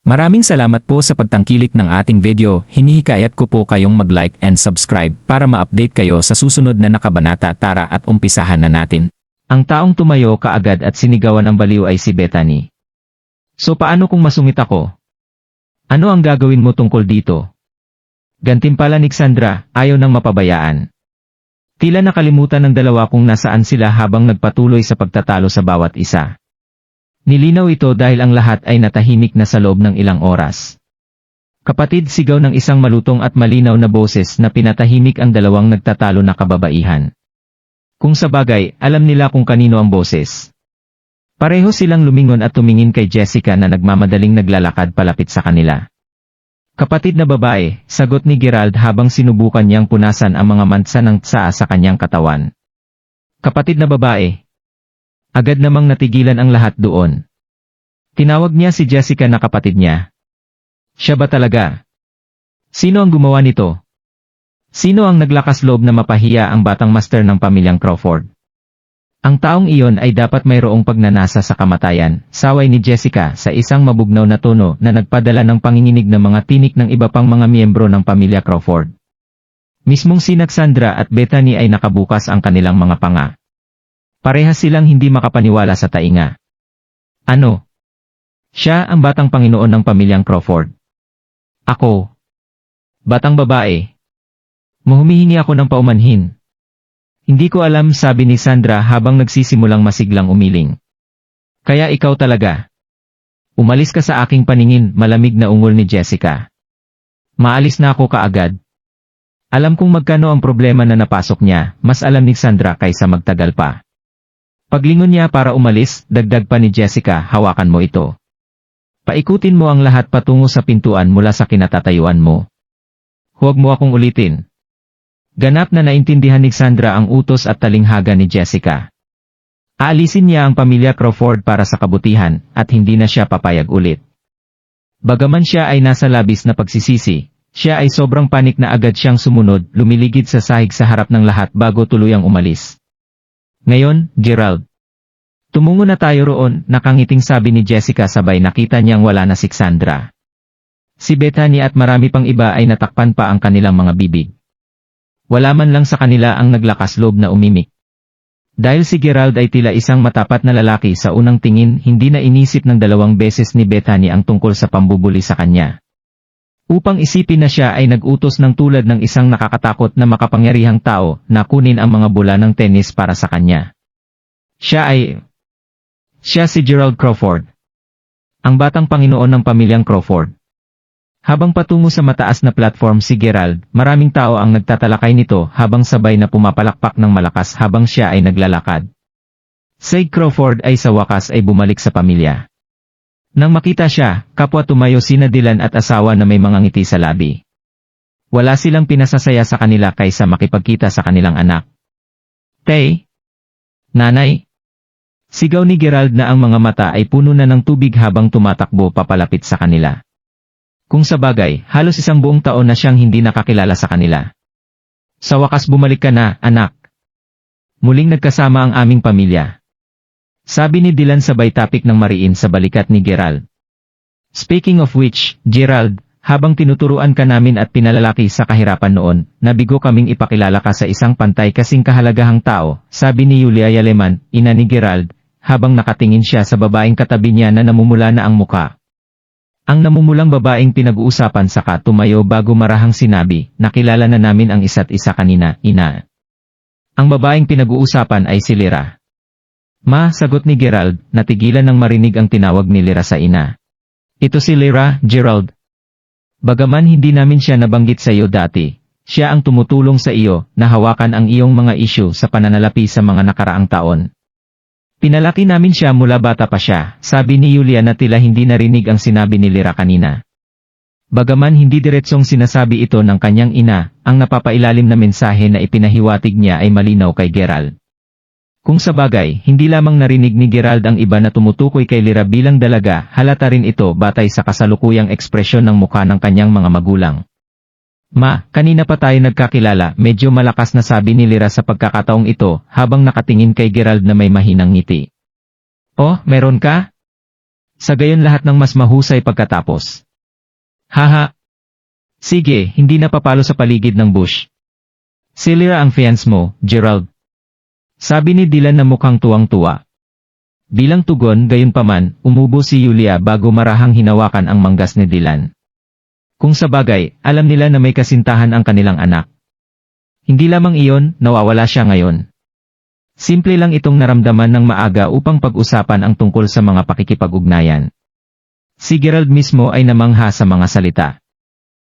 Maraming salamat po sa pagtangkilik ng ating video. Hinihikayat ko po kayong mag-like and subscribe para ma-update kayo sa susunod na nakabanata. Tara at umpisahan na natin. Ang taong tumayo kaagad at sinigawan ang baliw ay si Bethany. So paano kung masungit ako? Ano ang gagawin mo tungkol dito? Gantimpala ni Cassandra, ayaw nang mapabayaan. Tila nakalimutan ng dalawa kung nasaan sila habang nagpatuloy sa pagtatalo sa bawat isa. Nilinaw ito dahil ang lahat ay natahimik na sa loob ng ilang oras. Kapatid, sigaw ng isang malutong at malinaw na boses na pinatahimik ang dalawang nagtatalo na kababaihan. Kung sa bagay, alam nila kung kanino ang boses. Pareho silang lumingon at tumingin kay Jessica na nagmamadaling naglalakad palapit sa kanila. Kapatid na babae, sagot ni Gerald habang sinubukan niyang punasan ang mga mantsa ng tsaa sa kanyang katawan. Kapatid na babae. Agad namang natigilan ang lahat doon. Tinawag niya si Jessica na kapatid niya. Siya ba talaga? Sino ang gumawa nito? Sino ang naglakas loob na mapahiya ang batang master ng pamilyang Crawford? Ang taong iyon ay dapat mayroong pagnanasa sa kamatayan, saway ni Jessica sa isang mabugnaw na tono na nagpadala ng panginginig ng mga tinik ng iba pang mga miyembro ng pamilya Crawford. Mismong sina Cassandra at Bethany ay nakabukas ang kanilang mga panga. Parehas silang hindi makapaniwala sa tainga. Ano? Siya ang batang Panginoon ng pamilyang Crawford. Ako. Batang babae. Humihingi ako ng paumanhin. Hindi ko alam, sabi ni Sandra habang nagsisimulang masiglang umiling. Kaya ikaw talaga. Umalis ka sa aking paningin, malamig na ungol ni Jessica. Maalis na ako kaagad. Alam kong magkano ang problema na napasok niya, mas alam ni Sandra kaysa magtagal pa. Paglingon niya para umalis, dagdag pa ni Jessica, hawakan mo ito. Paikutin mo ang lahat patungo sa pintuan mula sa kinatatayuan mo. Huwag mo akong ulitin. Ganap na naintindihan ni Sandra ang utos at talinghaga ni Jessica. Aalisin niya ang pamilya Crawford para sa kabutihan, at hindi na siya papayag ulit. Bagaman siya ay nasa labis na pagsisisi, siya ay sobrang panik na agad siyang sumunod, lumiligid sa sahig sa harap ng lahat bago tuluyang umalis. Ngayon, Gerald. Tumungo na tayo roon, nakangiting sabi ni Jessica sabay nakita niyang wala na si Cassandra. Si Bethany at marami pang iba ay natakpan pa ang kanilang mga bibig. Wala man lang sa kanila ang naglakas loob na umimik. Dahil si Gerald ay tila isang matapat na lalaki sa unang tingin, hindi na inisip ng 2 beses ni Bethany ang tungkol sa pambubuli sa kanya. Upang isipin na siya ay nag-utos ng tulad ng isang nakakatakot na makapangyarihang tao na kunin ang mga bola ng tennis para sa kanya. Siya si Gerald Crawford. Ang batang Panginoon ng pamilyang Crawford. Habang patungo sa mataas na platform si Gerald, maraming tao ang nagtatalakay nito habang sabay na pumapalakpak ng malakas habang siya ay naglalakad. Si Crawford ay sa wakas ay bumalik sa pamilya. Nang makita siya, kapwa tumayo sina Dylan at asawa na may mga ngiti sa labi. Wala silang pinasasaya sa kanila kaysa makipagkita sa kanilang anak. Tay! Nanay! Sigaw ni Gerald na ang mga mata ay puno na ng tubig habang tumatakbo papalapit sa kanila. Kung sa bagay, halos 1 buong taon na siyang hindi nakakilala sa kanila. Sa wakas bumalik ka na, anak. Muling nagkasama ang aming pamilya. Sabi ni Dylan sabay tapik ng mariin sa balikat ni Gerald. Speaking of which, Gerald, habang tinuturuan ka namin at pinalalaki sa kahirapan noon, nabigo kaming ipakilala ka sa isang pantay kasing kahalagahang tao, sabi ni Yulia Yaleman, ina ni Gerald, habang nakatingin siya sa babaeng katabi niya na namumula na ang muka. Ang namumulang babaeng pinag-uusapan saka tumayo bago marahang sinabi, nakilala na namin ang isa't isa kanina, ina. Ang babaeng pinag-uusapan ay si Lyra. Ma, sagot ni Gerald, natigilan nang marinig ang tinawag ni Lyra sa ina. Ito si Lyra, Gerald. Bagaman hindi namin siya nabanggit sa iyo dati, siya ang tumutulong sa iyo na hawakan ang iyong mga isyu sa pananalapi sa mga nakaraang taon. Pinalaki namin siya mula bata pa siya, sabi ni Yulia na tila hindi narinig ang sinabi ni Lyra kanina. Bagaman hindi diretsong sinasabi ito ng kanyang ina, ang napapailalim na mensahe na ipinahiwatig niya ay malinaw kay Gerald. Kung sa bagay, hindi lamang narinig ni Gerald ang iba na tumutukoy kay Lyra bilang dalaga, halata rin ito batay sa kasalukuyang ekspresyon ng mukha ng kanyang mga magulang. Ma, kanina pa tayo nagkakilala, medyo malakas na sabi ni Lyra sa pagkakataong ito habang nakatingin kay Gerald na may mahinang ngiti. Oh, meron ka? Sa gayon lahat ng mas mahusay pagkatapos. Haha. Sige, hindi na papalo sa paligid ng bush. Si Lyra ang fiance mo, Gerald. Sabi ni Dylan na mukhang tuwang-tuwa. Bilang tugon, gayunpaman, umubo si Yulia bago marahang hinawakan ang manggas ni Dylan. Kung sabagay, alam nila na may kasintahan ang kanilang anak. Hindi lamang iyon, nawawala siya ngayon. Simple lang itong naramdaman ng maaga upang pag-usapan ang tungkol sa mga pakikipag-ugnayan. Si Gerald mismo ay namangha sa mga salita.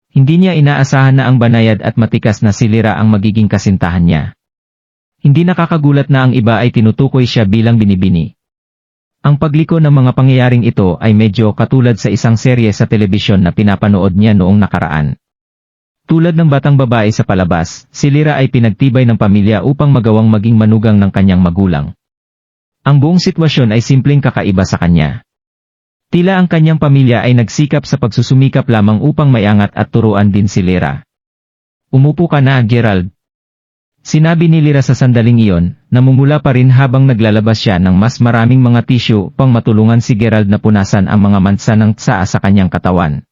Hindi niya inaasahan na ang banayad at matikas na si Lyra ang magiging kasintahan niya. Hindi nakakagulat na ang iba ay tinutukoy siya bilang binibini. Ang pagliko ng mga pangyayaring ito ay medyo katulad sa isang serye sa telebisyon na pinapanood niya noong nakaraan. Tulad ng batang babae sa palabas, si Lyra ay pinagtibay ng pamilya upang magawang maging manugang ng kanyang magulang. Ang buong sitwasyon ay simpleng kakaiba sa kanya. Tila ang kanyang pamilya ay nagsikap sa pagsusumikap lamang upang maiangat at turuan din si Lyra. Umupo ka na, Gerald. Sinabi ni Lyra sa sandaling iyon, namumula pa rin habang naglalabas siya ng mas maraming mga tissue upang matulungan si Gerald na punasan ang mga mansa ng tsaa sa kanyang katawan.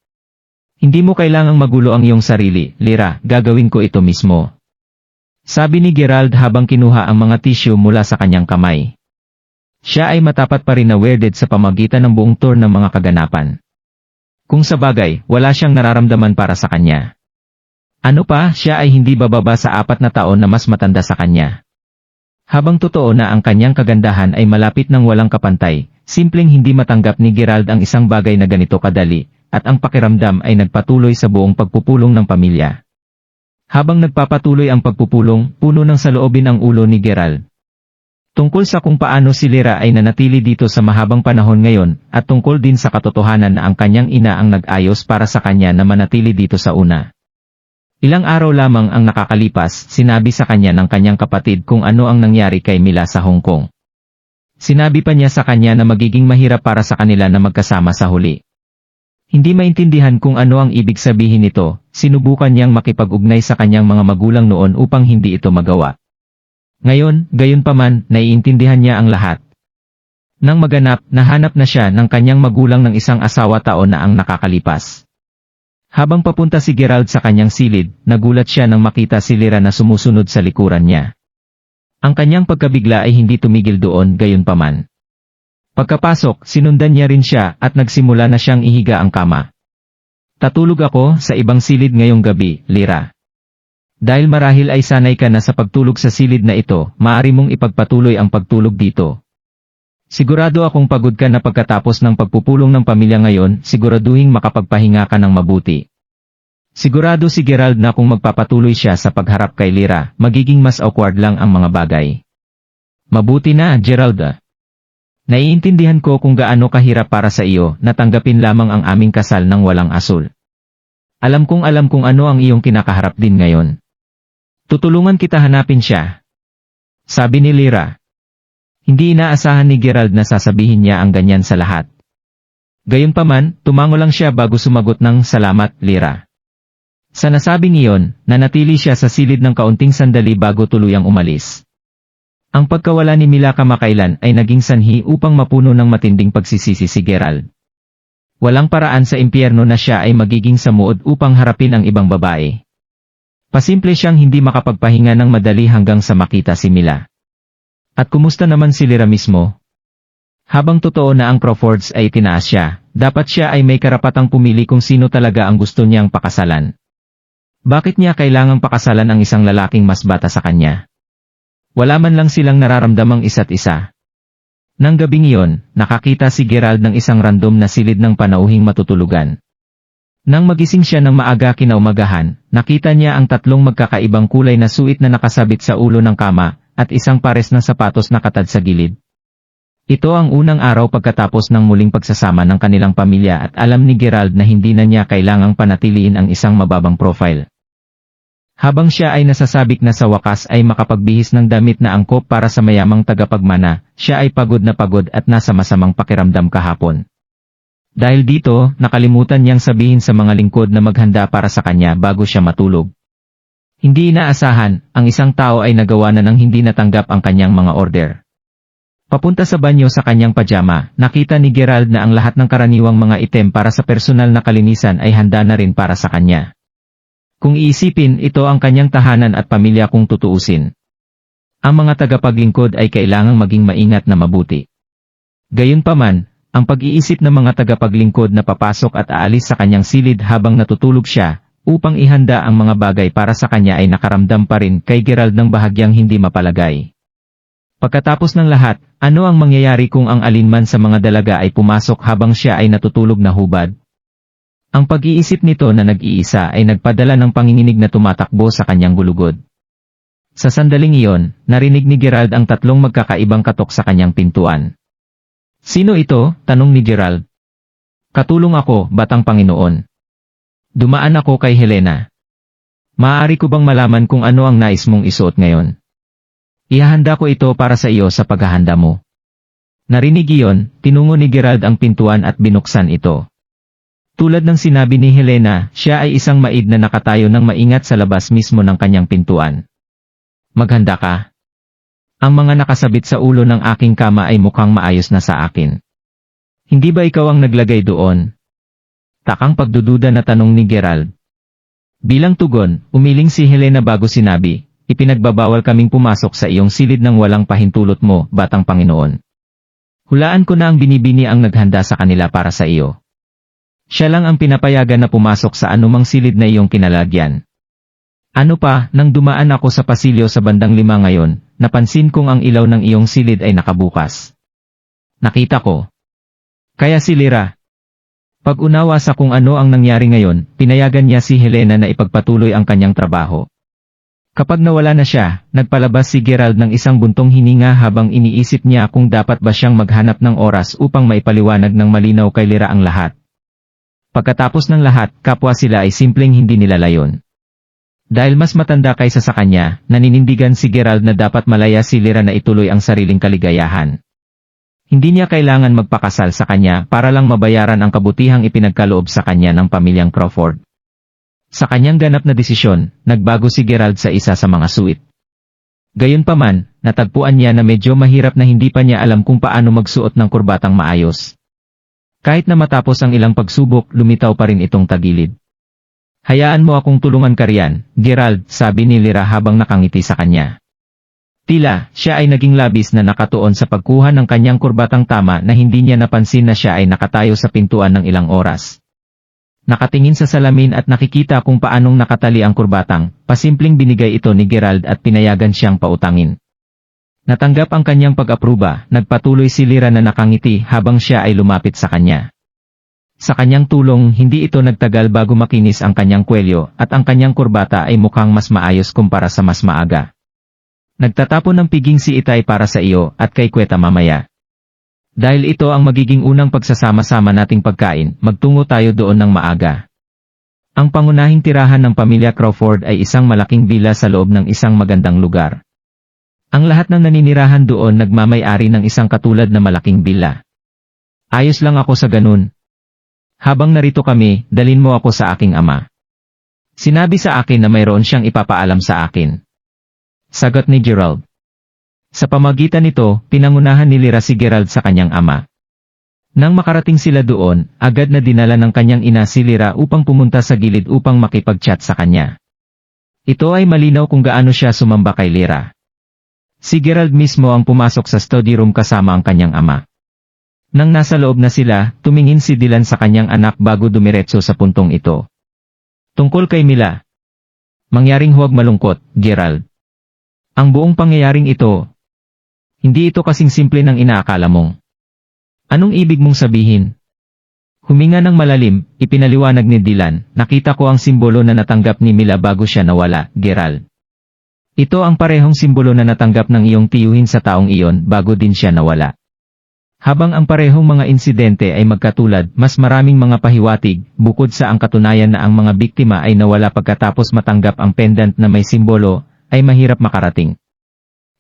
Hindi mo kailangang magulo ang iyong sarili, Lyra, gagawin ko ito mismo. Sabi ni Gerald habang kinuha ang mga tissue mula sa kanyang kamay. Siya ay matapat pa rin na weirded sa pamagitan ng buong tour ng mga kaganapan. Kung sabagay, wala siyang nararamdaman para sa kanya. Ano pa, siya ay hindi bababa sa 4 na taon na mas matanda sa kanya. Habang totoo na ang kanyang kagandahan ay malapit ng walang kapantay, simpleng hindi matanggap ni Gerald ang isang bagay na ganito kadali, at ang pakiramdam ay nagpatuloy sa buong pagpupulong ng pamilya. Habang nagpapatuloy ang pagpupulong, puno ng saloobin ang ulo ni Gerald. Tungkol sa kung paano si Lyra ay nanatili dito sa mahabang panahon ngayon, at tungkol din sa katotohanan na ang kanyang ina ang nag-ayos para sa kanya na manatili dito sa una. Ilang araw lamang ang nakakalipas, sinabi sa kanya ng kanyang kapatid kung ano ang nangyari kay Mila sa Hong Kong. Sinabi pa niya sa kanya na magiging mahirap para sa kanila na magkasama sa huli. Hindi maintindihan kung ano ang ibig sabihin nito, sinubukan niyang makipag-ugnay sa kanyang mga magulang noon upang hindi ito magawa. Ngayon, gayunpaman, naiintindihan niya ang lahat. Nang maganap, nahanap na siya ng kanyang magulang ng isang asawa taon na ang nakakalipas. Habang papunta si Gerald sa kanyang silid, nagulat siya nang makita si Lyra na sumusunod sa likuran niya. Ang kanyang pagkabigla ay hindi tumigil doon, gayunpaman. Pagkapasok, sinundan niya rin siya at nagsimula na siyang ihiga ang kama. Tatulog ako sa ibang silid ngayong gabi, Lyra. Dahil marahil ay sanay ka na sa pagtulog sa silid na ito, maaari mong ipagpatuloy ang pagtulog dito. Sigurado akong pagod ka na pagkatapos ng pagpupulong ng pamilya ngayon, siguraduhing makapagpahinga ka ng mabuti. Sigurado si Gerald na kung magpapatuloy siya sa pagharap kay Lyra, magiging mas awkward lang ang mga bagay. Mabuti na, Gerald. Naiintindihan ko kung gaano kahirap para sa iyo na tanggapin lamang ang aming kasal ng walang asul. Alam kong ano ang iyong kinakaharap din ngayon. Tutulungan kita hanapin siya. Sabi ni Lyra. Hindi inaasahan ni Gerald na sasabihin niya ang ganyan sa lahat. Gayunpaman, tumango lang siya bago sumagot ng salamat, Lyra. Sa nasabing iyon, nanatili siya sa silid ng kaunting sandali bago tuluyang umalis. Ang pagkawala ni Mila kamakailan ay naging sanhi upang mapuno ng matinding pagsisisi si Gerald. Walang paraan sa impyerno na siya ay magiging samuod upang harapin ang ibang babae. Pasimple siyang hindi makapagpahinga ng madali hanggang sa makita si Mila. At kumusta naman si Lyra mismo? Habang totoo na ang Crawfords ay tinaas siya, dapat siya ay may karapatang pumili kung sino talaga ang gusto niyang pakasalan. Bakit niya kailangang pakasalan ang isang lalaking mas bata sa kanya? Wala man lang silang nararamdamang isa't isa. Nang gabing iyon, nakakita si Gerald ng isang random na silid ng panauhing matutulugan. Nang magising siya ng maaga kinaumagahan, nakita niya ang 3 magkakaibang kulay na suit na nakasabit sa ulo ng kama, at isang pares ng sapatos na katad sa gilid. Ito ang unang araw pagkatapos ng muling pagsasama ng kanilang pamilya at alam ni Gerald na hindi na niya kailangang panatiliin ang isang mababang profile. Habang siya ay nasasabik na sa wakas ay makapagbihis ng damit na angkop para sa mayamang tagapagmana, siya ay pagod na pagod at nasa masamang pakiramdam kahapon. Dahil dito, nakalimutan niyang sabihin sa mga lingkod na maghanda para sa kanya bago siya matulog. Hindi inaasahan, ang isang tao ay nagawa na ng hindi natanggap ang kanyang mga order. Papunta sa banyo sa kanyang pajama, nakita ni Gerald na ang lahat ng karaniwang mga item para sa personal na kalinisan ay handa na rin para sa kanya. Kung iisipin, ito ang kanyang tahanan at pamilya kung tutuusin. Ang mga tagapaglingkod ay kailangang maging maingat na mabuti. Gayunpaman, ang pag-iisip ng mga tagapaglingkod na papasok at aalis sa kanyang silid habang natutulog siya, upang ihanda ang mga bagay para sa kanya ay nakaramdam pa rin kay Gerald ng bahagyang hindi mapalagay. Pagkatapos ng lahat, ano ang mangyayari kung ang alinman sa mga dalaga ay pumasok habang siya ay natutulog na hubad? Ang pag-iisip nito na nag-iisa ay nagpadala ng panginginig na tumatakbo sa kanyang gulugod. Sa sandaling iyon, narinig ni Gerald ang tatlong magkakaibang katok sa kanyang pintuan. "Sino ito?" tanong ni Gerald. "Katulong ako, Batang Panginoon. Dumaan ako kay Helena. Maaari ko bang malaman kung ano ang nais mong isuot ngayon? Ihahanda ko ito para sa iyo sa paghahanda mo." Narinig iyon, tinungo ni Gerald ang pintuan at binuksan ito. Tulad ng sinabi ni Helena, siya ay isang maid na nakatayo ng maingat sa labas mismo ng kanyang pintuan. "Maghanda ka. Ang mga nakasabit sa ulo ng aking kama ay mukhang maayos na sa akin. Hindi ba ikaw ang naglagay doon?" Takang pagdududa na tanong ni Gerald. Bilang tugon, umiling si Helena bago sinabi, "Ipinagbabawal kaming pumasok sa iyong silid ng walang pahintulot mo, Batang Panginoon. Hulaan ko na ang binibini ang naghanda sa kanila para sa iyo. Siya lang ang pinapayagan na pumasok sa anumang silid na iyong kinalagyan. Ano pa, nang dumaan ako sa pasilyo sa bandang 5 ngayon, napansin kong ang ilaw ng iyong silid ay nakabukas. Nakita ko. Kaya si Lyra." Pag-unawa sa kung ano ang nangyari ngayon, pinayagan niya si Helena na ipagpatuloy ang kanyang trabaho. Kapag nawala na siya, nagpalabas si Gerald ng isang buntong hininga habang iniisip niya kung dapat ba siyang maghanap ng oras upang maipaliwanag ng malinaw kay Lyra ang lahat. Pagkatapos ng lahat, kapwa sila ay simpleng hindi nilalayon. Dahil mas matanda kaysa sa kanya, naninindigan si Gerald na dapat malaya si Lyra na ituloy ang sariling kaligayahan. Hindi niya kailangan magpakasal sa kanya para lang mabayaran ang kabutihang ipinagkaloob sa kanya ng pamilyang Crawford. Sa kanyang ganap na desisyon, nagbago si Gerald sa isa sa mga suit. Gayunpaman, natagpuan niya na medyo mahirap na hindi pa niya alam kung paano magsuot ng kurbatang maayos. Kahit na matapos ang ilang pagsubok, lumitaw pa rin itong tagilid. "Hayaan mo akong tulungan ka riyan, Gerald," sabi ni Lyra habang nakangiti sa kanya. Tila, siya ay naging labis na nakatuon sa pagkuha ng kanyang kurbatang tama na hindi niya napansin na siya ay nakatayo sa pintuan ng ilang oras. Nakatingin sa salamin at nakikita kung paanong nakatali ang kurbatang, pasimpleng binigay ito ni Gerald at pinayagan siyang pautangin. Natanggap ang kanyang pag-apruba, nagpatuloy si Lyra na nakangiti habang siya ay lumapit sa kanya. Sa kanyang tulong, hindi ito nagtagal bago makinis ang kanyang kwelyo at ang kanyang kurbata ay mukhang mas maayos kumpara sa mas maaga. "Nagtatapon ng piging si Itay para sa iyo at kay Kweta mamaya. Dahil ito ang magiging unang pagsasama-sama nating pagkain, magtungo tayo doon ng maaga." Ang pangunahing tirahan ng pamilya Crawford ay isang malaking villa sa loob ng isang magandang lugar. Ang lahat ng naninirahan doon nagmamay-ari ng isang katulad na malaking villa. "Ayos lang ako sa ganun. Habang narito kami, dalin mo ako sa aking ama. Sinabi sa akin na mayroon siyang ipapaalam sa akin." Sagot ni Gerald. Sa pamagitan nito, pinangunahan ni Lyra si Gerald sa kanyang ama. Nang makarating sila doon, agad na dinala ng kanyang ina si Lyra upang pumunta sa gilid upang makipag-chat sa kanya. Ito ay malinaw kung gaano siya sumamba kay Lyra. Si Gerald mismo ang pumasok sa study room kasama ang kanyang ama. Nang nasa loob na sila, tumingin si Dylan sa kanyang anak bago dumiretso sa puntong ito. "Tungkol kay Mila. Mangyaring huwag malungkot, Gerald. Ang buong pangyayaring ito, hindi ito kasing simple ng inaakala mong. Anong ibig mong sabihin?" Huminga ng malalim, ipinaliwanag ni Dylan, "Nakita ko ang simbolo na natanggap ni Mila bago siya nawala, Gerald. Ito ang parehong simbolo na natanggap ng iyong tiyuhin sa taong iyon bago din siya nawala. Habang ang parehong mga insidente ay magkatulad, mas maraming mga pahiwatig, bukod sa ang katunayan na ang mga biktima ay nawala pagkatapos matanggap ang pendant na may simbolo, ay mahirap makarating.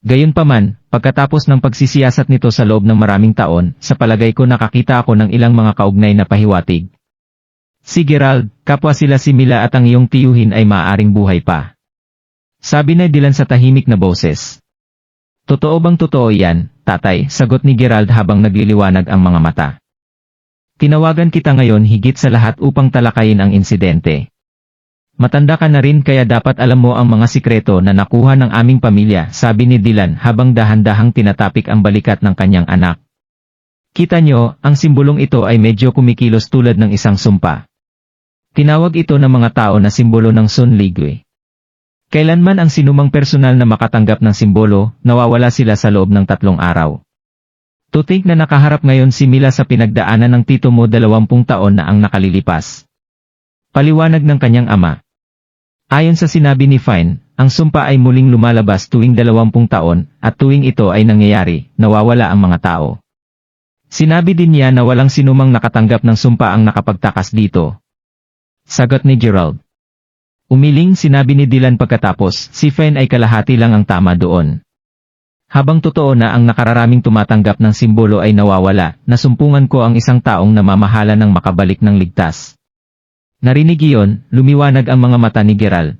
Gayunpaman, pagkatapos ng pagsisiyasat nito sa loob ng maraming taon, sa palagay ko nakakita ako ng ilang mga kaugnay na pahiwatig. Si Gerald, kapwa sila si Mila at ang iyong tiyuhin ay maaaring buhay pa." Sabi na Dylan sa tahimik na boses. "Totoo bang totoo yan?" tatay, sagot ni Gerald habang nagliliwanag ang mga mata. Tinawagan kita ngayon higit sa lahat upang talakayin ang insidente. Matanda ka na rin kaya dapat alam mo ang mga sikreto na nakuha ng aming pamilya, sabi ni Dylan habang dahan-dahang tinatapik ang balikat ng kanyang anak. Kita nyo, ang simbolong ito ay medyo kumikilos tulad ng isang sumpa. Tinawag ito ng mga tao na simbolo ng Sun Ligwe. Kailanman ang sinumang personal na makatanggap ng simbolo, nawawala sila sa loob ng 3 araw. To think na nakaharap ngayon si Mila sa pinagdaanan ng tito mo 20 taon na ang nakalilipas. Paliwanag ng kanyang ama. Ayon sa sinabi ni Fine, ang sumpa ay muling lumalabas tuwing 20 taon, at tuwing ito ay nangyayari, nawawala ang mga tao. Sinabi din niya na walang sinumang nakatanggap ng sumpa ang nakapagtakas dito. Sagot ni Gerald. Umiling sinabi ni Dylan pagkatapos, si Fine ay kalahati lang ang tama doon. Habang totoo na ang nakararaming tumatanggap ng simbolo ay nawawala, nasumpungan ko ang isang taong namamahala ng makabalik ng ligtas. Narinig iyon, lumiwanag ang mga mata ni Gerald.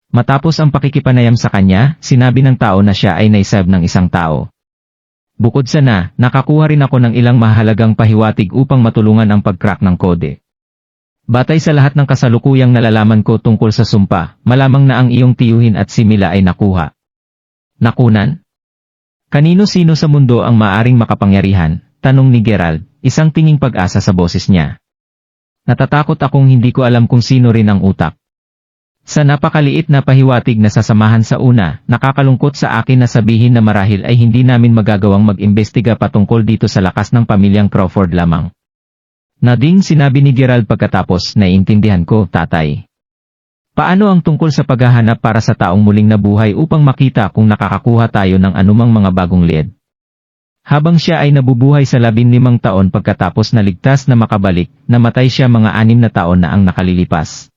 Matapos ang pakikipanayam sa kanya, sinabi ng tao na siya ay naisab ng isang tao. Bukod sa nakakuha rin ako ng ilang mahalagang pahiwatig upang matulungan ang pag-crack ng kode. Batay sa lahat ng kasalukuyang nalalaman ko tungkol sa sumpa, malamang na ang iyong tiyuhin at si Mila ay nakuha. Nakunan? Kanino-sino sa mundo ang maaring makapangyarihan? Tanong ni Gerald, isang tinging pag-asa sa boses niya. Natatakot akong hindi ko alam kung sino rin ang utak. Sa napakaliit na pahiwatig na sasamahan sa una, nakakalungkot sa akin na sabihin na marahil ay hindi namin magagawang mag-imbestiga patungkol dito sa lakas ng pamilyang Crawford lamang. Nading sinabi ni Gerald pagkatapos, naiintindihan ko, tatay. Paano ang tungkol sa paghahanap para sa taong muling nabuhay upang makita kung nakakakuha tayo ng anumang mga bagong lead? Habang siya ay nabubuhay sa 15 taon pagkatapos na ligtas na makabalik, namatay siya mga 6 na taon na ang nakalilipas.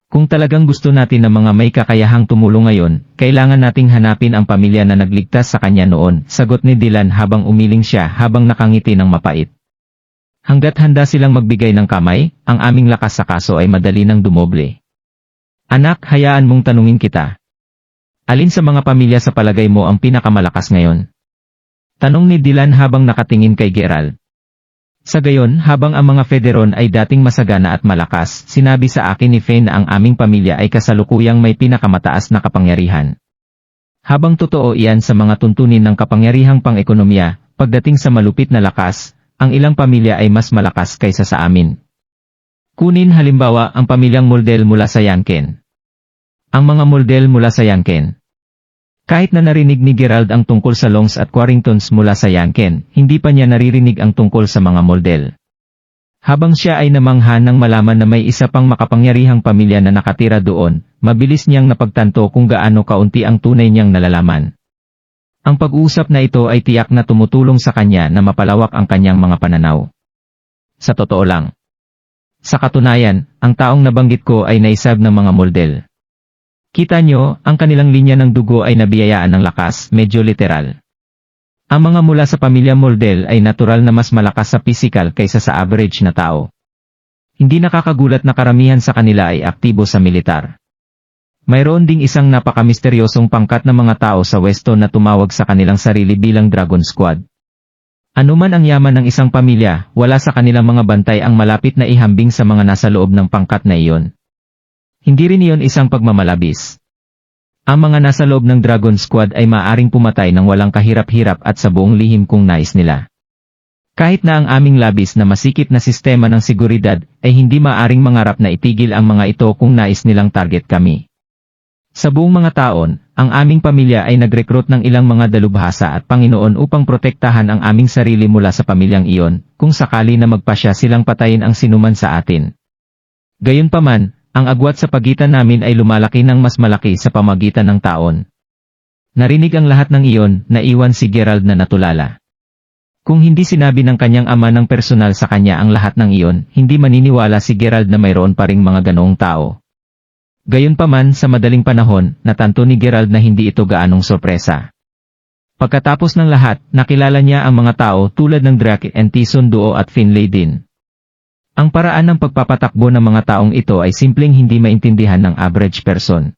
Kung talagang gusto natin ng mga may kakayahang tumulong ngayon, kailangan nating hanapin ang pamilya na nagligtas sa kanya noon, sagot ni Dylan habang umiling siya habang nakangiti ng mapait. Hanggat handa silang magbigay ng kamay, ang aming lakas sa kaso ay madali nang dumoble. Anak, hayaan mong tanungin kita. Alin sa mga pamilya sa palagay mo ang pinakamalakas ngayon? Tanong ni Dylan habang nakatingin kay Gerald. Sa gayon, habang ang mga Federon ay dating masagana at malakas, sinabi sa akin ni Fane na ang aming pamilya ay kasalukuyang may pinakamataas na kapangyarihan. Habang totoo iyan sa mga tuntunin ng kapangyarihang pang-ekonomiya, pagdating sa malupit na lakas, ang ilang pamilya ay mas malakas kaysa sa amin. Kunin halimbawa ang pamilyang Moldel mula sa Yanken. Ang mga Moldel mula sa Yanken. Kahit na narinig ni Gerald ang tungkol sa Longs at Quarringtons mula sa Yanken, hindi pa niya naririnig ang tungkol sa mga Moldel. Habang siya ay namangha nang malaman na may isa pang makapangyarihang pamilya na nakatira doon, mabilis niyang napagtanto kung gaano kaunti ang tunay niyang nalalaman. Ang pag-uusap na ito ay tiyak na tumutulong sa kanya na mapalawak ang kanyang mga pananaw. Sa totoo lang. Sa katunayan, ang taong nabanggit ko ay naisab ng mga Moldel. Kita nyo, ang kanilang linya ng dugo ay nabiyayaan ng lakas, medyo literal. Ang mga mula sa pamilya Moldel ay natural na mas malakas sa pisikal kaysa sa average na tao. Hindi nakakagulat na karamihan sa kanila ay aktibo sa militar. Mayroon ding isang napakamisteryosong pangkat na mga tao sa Weston na tumawag sa kanilang sarili bilang Dragon Squad. Anuman ang yaman ng isang pamilya, wala sa kanilang mga bantay ang malapit na ihambing sa mga nasa loob ng pangkat na iyon. Hindi rin iyon isang pagmamalabis. Ang mga nasa loob ng Dragon Squad ay maaaring pumatay ng walang kahirap-hirap at sa buong lihim kung nais nila. Kahit na ang aming labis na masikip na sistema ng seguridad ay hindi maaaring mangarap na itigil ang mga ito kung nais nilang target kami. Sa buong mga taon, ang aming pamilya ay nag-recruit ng ilang mga dalubhasa at Panginoon upang protektahan ang aming sarili mula sa pamilyang iyon, kung sakali na magpasya silang patayin ang sinuman sa atin. Gayunpaman, ang agwat sa pagitan namin ay lumalaki ng mas malaki sa pamagitan ng taon. Narinig ang lahat ng iyon, naiwan si Gerald na natulala. Kung hindi sinabi ng kanyang ama ng personal sa kanya ang lahat ng iyon, hindi maniniwala si Gerald na mayroon pa ring mga ganoong tao. Gayunpaman sa madaling panahon, natanto ni Gerald na hindi ito gaanong sorpresa. Pagkatapos ng lahat, nakilala niya ang mga tao tulad ng Drake and Tyson Duo at Finlay din. Ang paraan ng pagpapatakbo ng mga taong ito ay simpleng hindi maintindihan ng average person.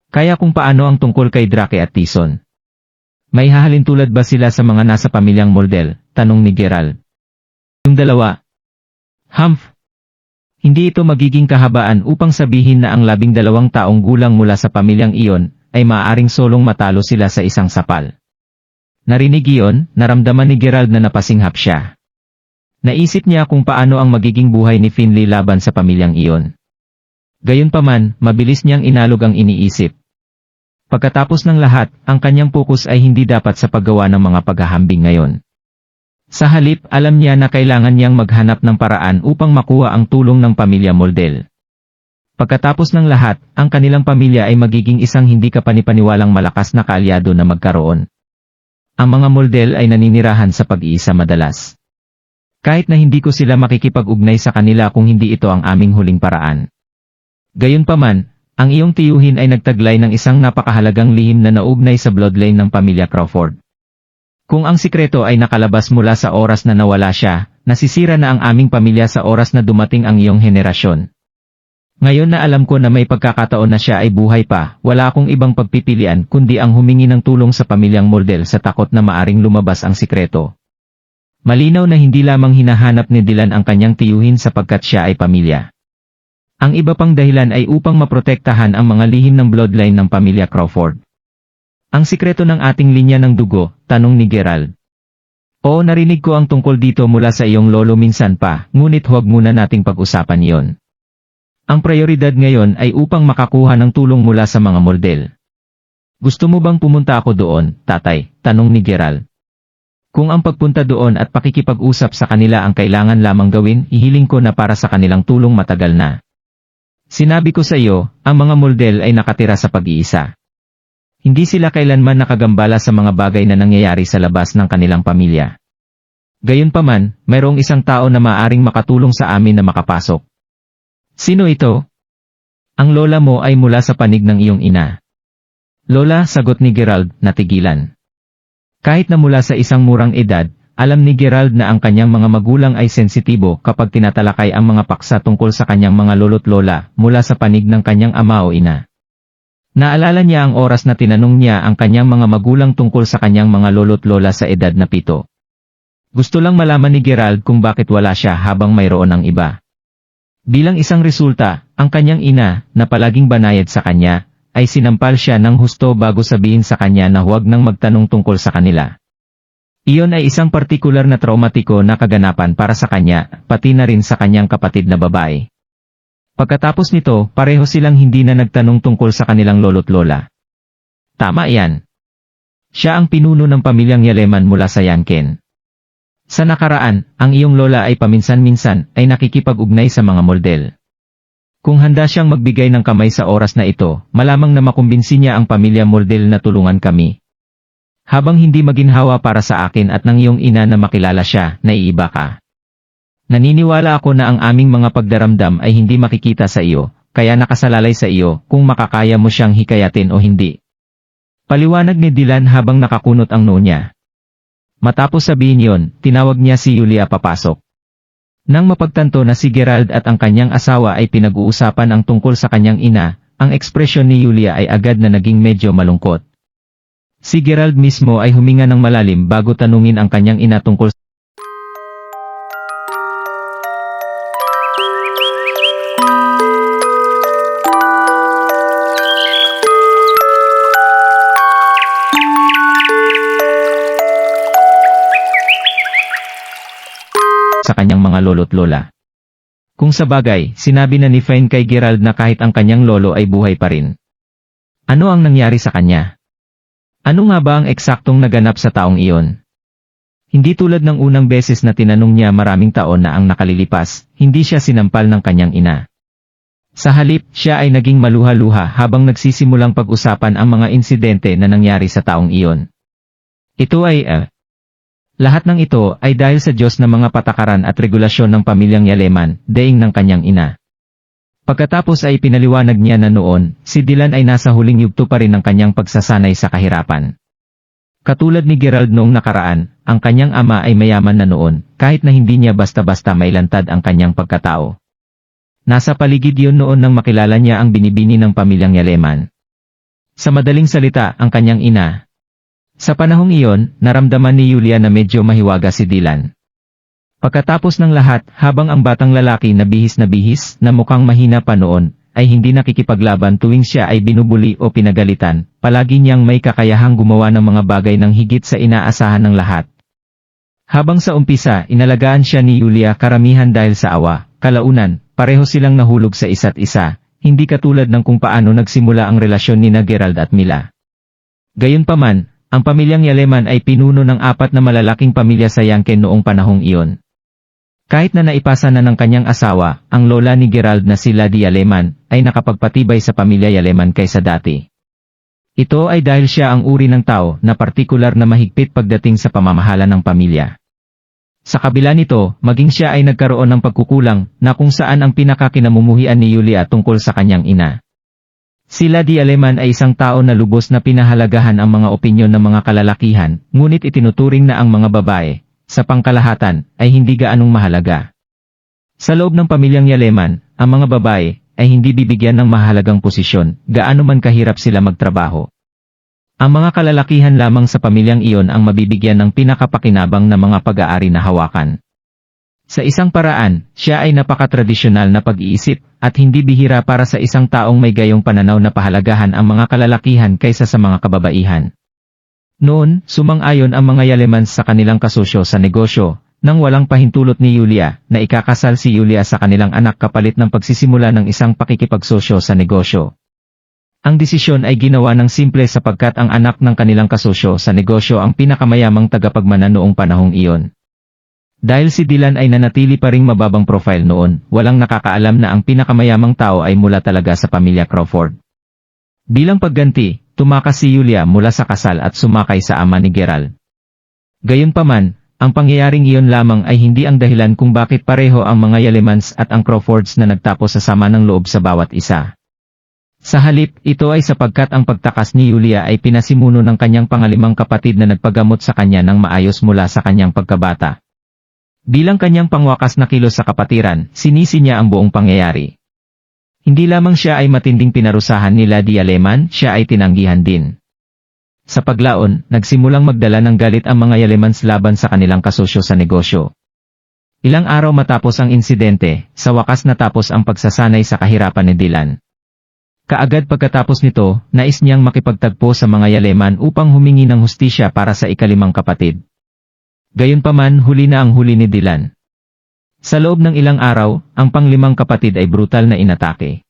Kaya kung paano ang tungkol kay Drake at Tyson. May hahalintulad ba sila sa mga nasa pamilyang Moldel? Tanong ni Gerald. Yung dalawa. Humph. Hindi ito magiging kahabaan upang sabihin na ang 12 taong gulang mula sa pamilyang iyon ay maaaring solong matalo sila sa isang sapal. Narinig iyon, naramdaman ni Gerald na napasinghap siya. Naisip niya kung paano ang magiging buhay ni Finley laban sa pamilyang iyon. Gayunpaman, mabilis niyang inalog ang iniisip. Pagkatapos ng lahat, ang kanyang fokus ay hindi dapat sa paggawa ng mga paghahambing ngayon. Sa halip, alam niya na kailangan niyang maghanap ng paraan upang makuha ang tulong ng pamilya Moldel. Pagkatapos ng lahat, ang kanilang pamilya ay magiging isang hindi kapanipaniwalang malakas na kaalyado na magkaroon. Ang mga Moldel ay naninirahan sa pag-iisa madalas. Kahit na hindi ko sila makikipag-ugnay sa kanila kung hindi ito ang aming huling paraan. Gayunpaman, ang iyong tiyuhin ay nagtaglay ng isang napakahalagang lihim na naugnay sa bloodline ng pamilya Crawford. Kung ang sikreto ay nakalabas mula sa oras na nawala siya, nasisira na ang aming pamilya sa oras na dumating ang iyong henerasyon. Ngayon na alam ko na may pagkakataon na siya ay buhay pa, wala akong ibang pagpipilian kundi ang humingi ng tulong sa pamilyang Moldel sa takot na maaring lumabas ang sikreto. Malinaw na hindi lamang hinahanap ni Dylan ang kanyang tiyuhin sapagkat siya ay pamilya. Ang iba pang dahilan ay upang maprotektahan ang mga lihim ng bloodline ng pamilya Crawford. Ang sikreto ng ating linya ng dugo, tanong ni Gerald. Oo, narinig ko ang tungkol dito mula sa iyong lolo minsan pa, ngunit huwag muna nating pag-usapan iyon. Ang prioridad ngayon ay upang makakuha ng tulong mula sa mga Moldel. Gusto mo bang pumunta ako doon, tatay? Tanong ni Gerald. Kung ang pagpunta doon at pakikipag-usap sa kanila ang kailangan lamang gawin, ihiling ko na para sa kanilang tulong matagal na. Sinabi ko sa iyo, ang mga Moldel ay nakatira sa pag-iisa. Hindi sila kailanman nakagambala sa mga bagay na nangyayari sa labas ng kanilang pamilya. Gayunpaman, mayroong isang tao na maaaring makatulong sa amin na makapasok. Sino ito? Ang lola mo ay mula sa panig ng iyong ina. Lola, sagot ni Gerald, natigilan. Kahit na mula sa isang murang edad, alam ni Gerald na ang kanyang mga magulang ay sensitibo kapag tinatalakay ang mga paksa tungkol sa kanyang mga lolo't lola mula sa panig ng kanyang ama o ina. Naalala niya ang oras na tinanong niya ang kanyang mga magulang tungkol sa kanyang mga lolo't lola sa edad na 7. Gusto lang malaman ni Gerald kung bakit wala siya habang mayroon ang iba. Bilang isang resulta, ang kanyang ina, na palaging banayad sa kanya, ay sinampal siya ng husto bago sabihin sa kanya na huwag nang magtanong tungkol sa kanila. Iyon ay isang partikular na traumatiko na kaganapan para sa kanya, pati na rin sa kanyang kapatid na babae. Pagkatapos nito, pareho silang hindi na nagtanong tungkol sa kanilang lolo't lola. Tama yan. Siya ang pinuno ng pamilyang Yaleman mula sa Yanken. Sa nakaraan, ang iyong lola ay paminsan-minsan ay nakikipag-ugnay sa mga Moldel. Kung handa siyang magbigay ng kamay sa oras na ito, malamang na makumbinsi niya ang pamilya Moldel na tulungan kami. Habang hindi maginhawa para sa akin at ng iyong ina na makilala siya, naiiba ka. Naniniwala ako na ang aming mga pagdaramdam ay hindi makikita sa iyo, kaya nakasalalay sa iyo kung makakaya mo siyang hikayatin o hindi. Paliwanag ni Dylan habang nakakunot ang noo niya. Matapos sabihin yon, tinawag niya si Yulia papasok. Nang mapagtanto na si Gerald at ang kanyang asawa ay pinag-uusapan ang tungkol sa kanyang ina, ang ekspresyon ni Yulia ay agad na naging medyo malungkot. Si Gerald mismo ay huminga ng malalim bago tanungin ang kanyang ina tungkol sa kanyang mga lolo't lola. Kung sa bagay, sinabi na ni Fine kay Gerald na kahit ang kanyang lolo ay buhay pa rin. Ano ang nangyari sa kanya? Ano nga ba ang eksaktong naganap sa taong iyon? Hindi tulad ng unang beses na tinanong niya maraming taon na ang nakalilipas, hindi siya sinampal ng kanyang ina. Sa halip, siya ay naging maluha-luha habang nagsisimulang pag-usapan ang mga insidente na nangyari sa taong iyon. Ito ay lahat ng ito ay dahil sa Diyos na mga patakaran at regulasyon ng pamilyang Yaleman, daing ng kanyang ina. Pagkatapos ay pinaliwanag niya na noon, si Dylan ay nasa huling yugto pa rin ng kanyang pagsasanay sa kahirapan. Katulad ni Gerald noong nakaraan, ang kanyang ama ay mayaman na noon, kahit na hindi niya basta-basta mailantad ang kanyang pagkatao. Nasa paligid yun noon nang makilala niya ang binibini ng pamilyang Yaleman. Sa madaling salita, ang kanyang ina. Sa panahong iyon, naramdaman ni Yulia na medyo mahiwaga si Dylan. Pagkatapos ng lahat, habang ang batang lalaki na bihis na mukhang mahina pa noon, ay hindi nakikipaglaban tuwing siya ay binubuli o pinagalitan, palagi niyang may kakayahang gumawa ng mga bagay ng higit sa inaasahan ng lahat. Habang sa umpisa, inalagaan siya ni Yulia karamihan dahil sa awa, kalaunan, pareho silang nahulog sa isa't isa, hindi katulad ng kung paano nagsimula ang relasyon ni Gerald at Mila. Gayunpaman, ang pamilyang Yaleman ay pinuno ng 4 na malalaking pamilya sa Yanken noong panahong iyon. Kahit na naipasa na ng kanyang asawa, ang lola ni Gerald na si Lady Yaleman, ay nakapagpatibay sa pamilya Yaleman kaysa dati. Ito ay dahil siya ang uri ng tao na partikular na mahigpit pagdating sa pamamahala ng pamilya. Sa kabila nito, maging siya ay nagkaroon ng pagkukulang na kung saan ang pinakakinamumuhian ni Yulia tungkol sa kanyang ina. Si Lady Yaleman ay isang tao na lubos na pinahalagahan ang mga opinyon ng mga kalalakihan, ngunit itinuturing na ang mga babae, sa pangkalahatan, ay hindi gaanong mahalaga. Sa loob ng pamilyang Yaleman, ang mga babae ay hindi bibigyan ng mahalagang posisyon, gaano man kahirap sila magtrabaho. Ang mga kalalakihan lamang sa pamilyang iyon ang mabibigyan ng pinakapakinabang na mga pag-aari na hawakan. Sa isang paraan, siya ay napakatradisyonal na pag-iisip, at hindi bihira para sa isang taong may gayong pananaw na pahalagahan ang mga kalalakihan kaysa sa mga kababaihan. Noon, sumang-ayon ang mga Yalemans sa kanilang kasosyo sa negosyo, nang walang pahintulot ni Yulia, na ikakasal si Yulia sa kanilang anak kapalit ng pagsisimula ng isang pakikipagsosyo sa negosyo. Ang desisyon ay ginawa ng simple sapagkat ang anak ng kanilang kasosyo sa negosyo ang pinakamayamang tagapagmana noong panahong iyon. Dahil si Dylan ay nanatili pa ring mababang profile noon, walang nakakaalam na ang pinakamayamang tao ay mula talaga sa pamilya Crawford. Bilang pagganti, tumakas si Yulia mula sa kasal at sumakay sa ama ni Gerald. Gayunpaman, ang pangyayaring iyon lamang ay hindi ang dahilan kung bakit pareho ang mga Yalemans at ang Crawfords na nagtapos sa sama ng loob sa bawat isa. Sa halip, ito ay sapagkat ang pagtakas ni Yulia ay pinasimuno ng kanyang pangalimang kapatid na nagpagamot sa kanya ng maayos mula sa kanyang pagkabata. Bilang kanyang pangwakas na kilos sa kapatiran, sinisi niya ang buong pangyayari. Hindi lamang siya ay matinding pinarusahan ni Lady Yaleman, siya ay tinanggihan din. Sa paglaon, nagsimulang magdala ng galit ang mga Yalemans laban sa kanilang kasosyo sa negosyo. Ilang araw matapos ang insidente, sa wakas natapos ang pagsasanay sa kahirapan ni Dylan. Kaagad pagkatapos nito, nais niyang makipagtagpo sa mga Yaleman upang humingi ng hustisya para sa ikalimang kapatid. Gayunpaman, huli na ang huli ni Dylan. Sa loob ng ilang araw, ang panglimang kapatid ay brutal na inatake.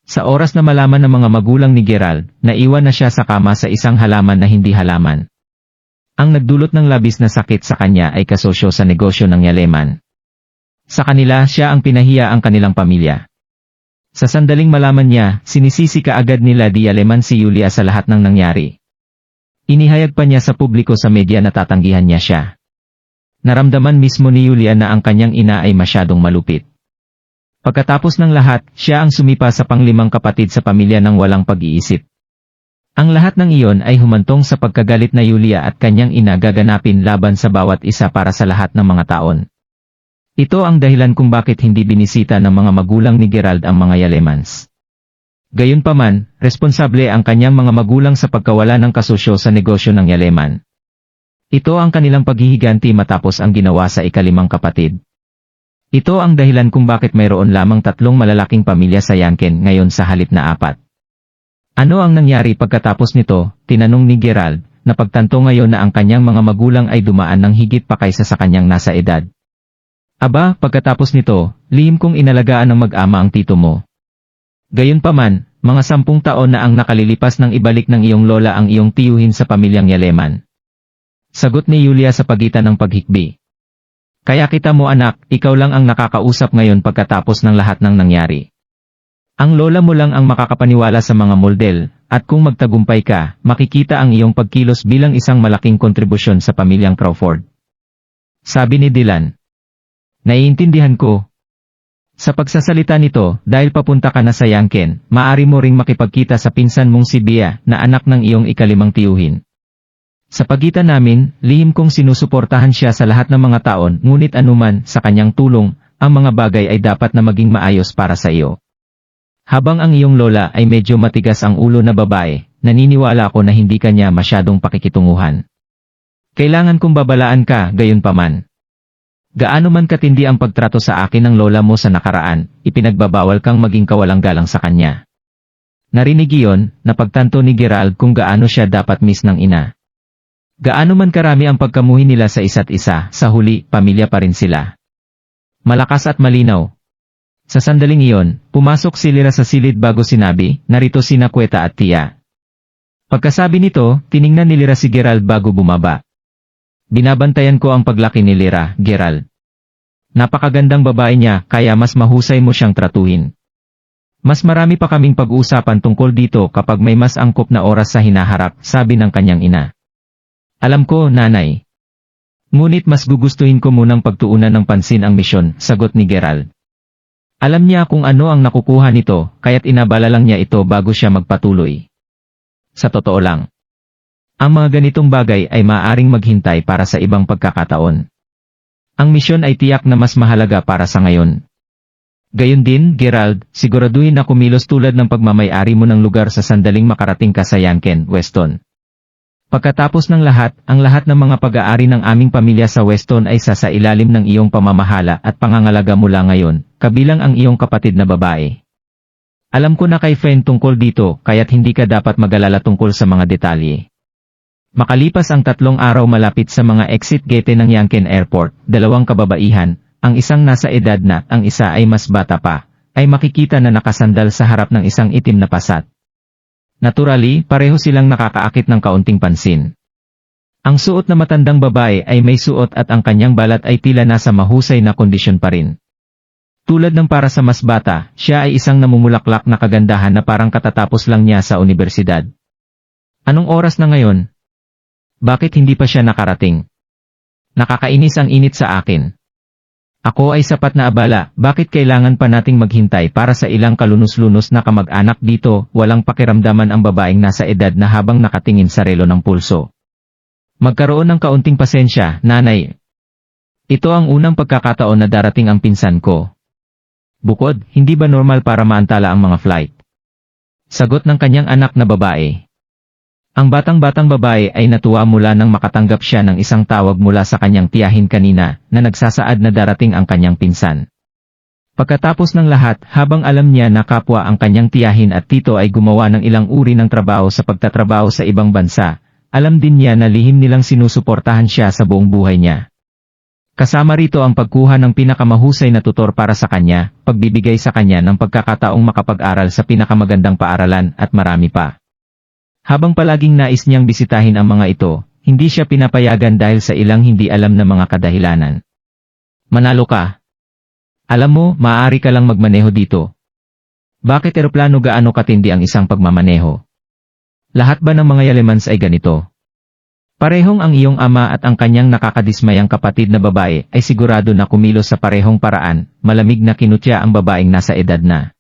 Sa oras na malaman ng mga magulang ni Gerald, naiwan na siya sa kama sa isang halaman na hindi halaman. Ang nagdulot ng labis na sakit sa kanya ay kasosyo sa negosyo ng Yaleman. Sa kanila, siya ang pinahiya ang kanilang pamilya. Sa sandaling malaman niya, sinisisi kaagad ni Lady Yaleman si Yulia sa lahat ng nangyari. Inihayag pa niya sa publiko sa media na tatanggihan niya siya. Naramdaman mismo ni Yulia na ang kanyang ina ay masyadong malupit. Pagkatapos ng lahat, siya ang sumipa sa panglimang kapatid sa pamilya ng walang pag-iisip. Ang lahat ng iyon ay humantong sa pagkagalit na Yulia at kanyang ina gaganapin laban sa bawat isa para sa lahat ng mga taon. Ito ang dahilan kung bakit hindi binisita ng mga magulang ni Gerald ang mga Yalemans. Gayunpaman, responsable ang kanyang mga magulang sa pagkawala ng kasosyo sa negosyo ng Yaleman. Ito ang kanilang paghihiganti matapos ang ginawa sa ikalimang kapatid. Ito ang dahilan kung bakit mayroon lamang 3 malalaking pamilya sa Yanken ngayon sa halip na 4. Ano ang nangyari pagkatapos nito? Tinanong ni Gerald, na pagtanto ngayon na ang kanyang mga magulang ay dumaan ng higit pa kaysa sa kanyang nasa edad. Aba, pagkatapos nito, lihim kong inalagaan ng mag-ama ang tito mo. Gayunpaman, mga 10 taon na ang nakalilipas nang ibalik ng iyong lola ang iyong tiyuhin sa pamilyang Yaleman. Sagot ni Yulia sa pagitan ng paghikbi. Kaya kita mo anak, ikaw lang ang nakakausap ngayon pagkatapos ng lahat ng nangyari. Ang lola mo lang ang makakapaniwala sa mga moldel, at kung magtagumpay ka, makikita ang iyong pagkilos bilang isang malaking kontribusyon sa pamilyang Crawford. Sabi ni Dylan. Naiintindihan ko. Sa pagsasalita nito, dahil papunta ka na sa Yanken, maaari mo ring makipagkita sa pinsan mong si Bea, na anak ng iyong ikalimang tiyuhin. Sa pagitan namin, lihim kong sinusuportahan siya sa lahat ng mga taon, ngunit anuman, sa kanyang tulong, ang mga bagay ay dapat na maging maayos para sa iyo. Habang ang iyong lola ay medyo matigas ang ulo na babae, naniniwala ako na hindi kanya masyadong pakikitunguhan. Kailangan kong babalaan ka, gayunpaman. Gaano man katindi ang pagtrato sa akin ng lola mo sa nakaraan, ipinagbabawal kang maging kawalang galang sa kanya. Narinig iyon, napagtanto ni Gerald kung gaano siya dapat miss ng ina. Gaano man karami ang pagkamuhi nila sa isa't isa, sa huli, pamilya pa rin sila. Malakas at malinaw. Sa sandaling iyon, pumasok si Lyra sa silid bago sinabi, narito sina Kweta at Tia. Pagkasabi nito, tiningnan ni Lyra si Gerald bago bumaba. Binabantayan ko ang paglaki ni Lyra, Gerald. Napakagandang babae niya, kaya mas mahusay mo siyang tratuhin. Mas marami pa kaming pag-uusapan tungkol dito kapag may mas angkop na oras sa hinaharap, sabi ng kanyang ina. Alam ko, nanay. Ngunit mas gugustuhin ko munang pagtuunan ng pansin ang misyon, sagot ni Gerald. Alam niya kung ano ang nakukuha nito, kaya't inabala lang niya ito bago siya magpatuloy. Sa totoo lang, ang mga ganitong bagay ay maaaring maghintay para sa ibang pagkakataon. Ang misyon ay tiyak na mas mahalaga para sa ngayon. Gayon din, Gerald, siguraduhin na kumilos tulad ng pagmamay-ari mo ng lugar sa sandaling makarating ka sa Yanken, Weston. Pagkatapos ng lahat, ang lahat ng mga pag-aari ng aming pamilya sa Weston ay sasailalim ng iyong pamamahala at pangangalaga mula ngayon, kabilang ang iyong kapatid na babae. Alam ko na kay Fen tungkol dito, kaya't hindi ka dapat mag-alala tungkol sa mga detalye. Makalipas ang 3 araw malapit sa mga exit gate ng Yanken Airport, 2 kababaihan, ang isang nasa edad na, ang isa ay mas bata pa, ay makikita na nakasandal sa harap ng isang itim na Passat. Naturally, pareho silang nakakaakit ng kaunting pansin. Ang suot na matandang babae ay may suot at ang kanyang balat ay tila nasa mahusay na kondisyon pa rin. Tulad ng para sa mas bata, siya ay isang namumulaklak na kagandahan na parang katatapos lang niya sa unibersidad. Anong oras na ngayon? Bakit hindi pa siya nakarating? Nakakainis ang init sa akin. Ako ay sapat na abala, bakit kailangan pa nating maghintay para sa ilang kalunos-lunos na kamag-anak dito, walang pakiramdaman ang babaeng nasa edad na habang nakatingin sa relo ng pulso. Magkaroon ng kaunting pasensya, nanay. Ito ang unang pagkakataon na darating ang pinsan ko. Bukod, hindi ba normal para maantala ang mga flight? Sagot ng kanyang anak na babae. Ang batang-batang babae ay natuwa mula nang makatanggap siya ng isang tawag mula sa kanyang tiyahin kanina na nagsasaad na darating ang kanyang pinsan. Pagkatapos ng lahat, habang alam niya na kapwa ang kanyang tiyahin at tito ay gumawa ng ilang uri ng trabaho sa pagtatrabaho sa ibang bansa, alam din niya na lihim nilang sinusuportahan siya sa buong buhay niya. Kasama rito ang pagkuha ng pinakamahusay na tutor para sa kanya, pagbibigay sa kanya ng pagkakataong makapag-aral sa pinakamagandang paaralan at marami pa. Habang palaging nais niyang bisitahin ang mga ito, hindi siya pinapayagan dahil sa ilang hindi alam na mga kadahilanan. Manalo ka. Alam mo, maaari ka lang magmaneho dito. Bakit eroplano gaano katindi ang isang pagmamaneho? Lahat ba ng mga Yalemans ay ganito? Parehong ang iyong ama at ang kanyang nakakadismayang kapatid na babae ay sigurado na kumilos sa parehong paraan, malamig na kinutya ang babaeng nasa edad na.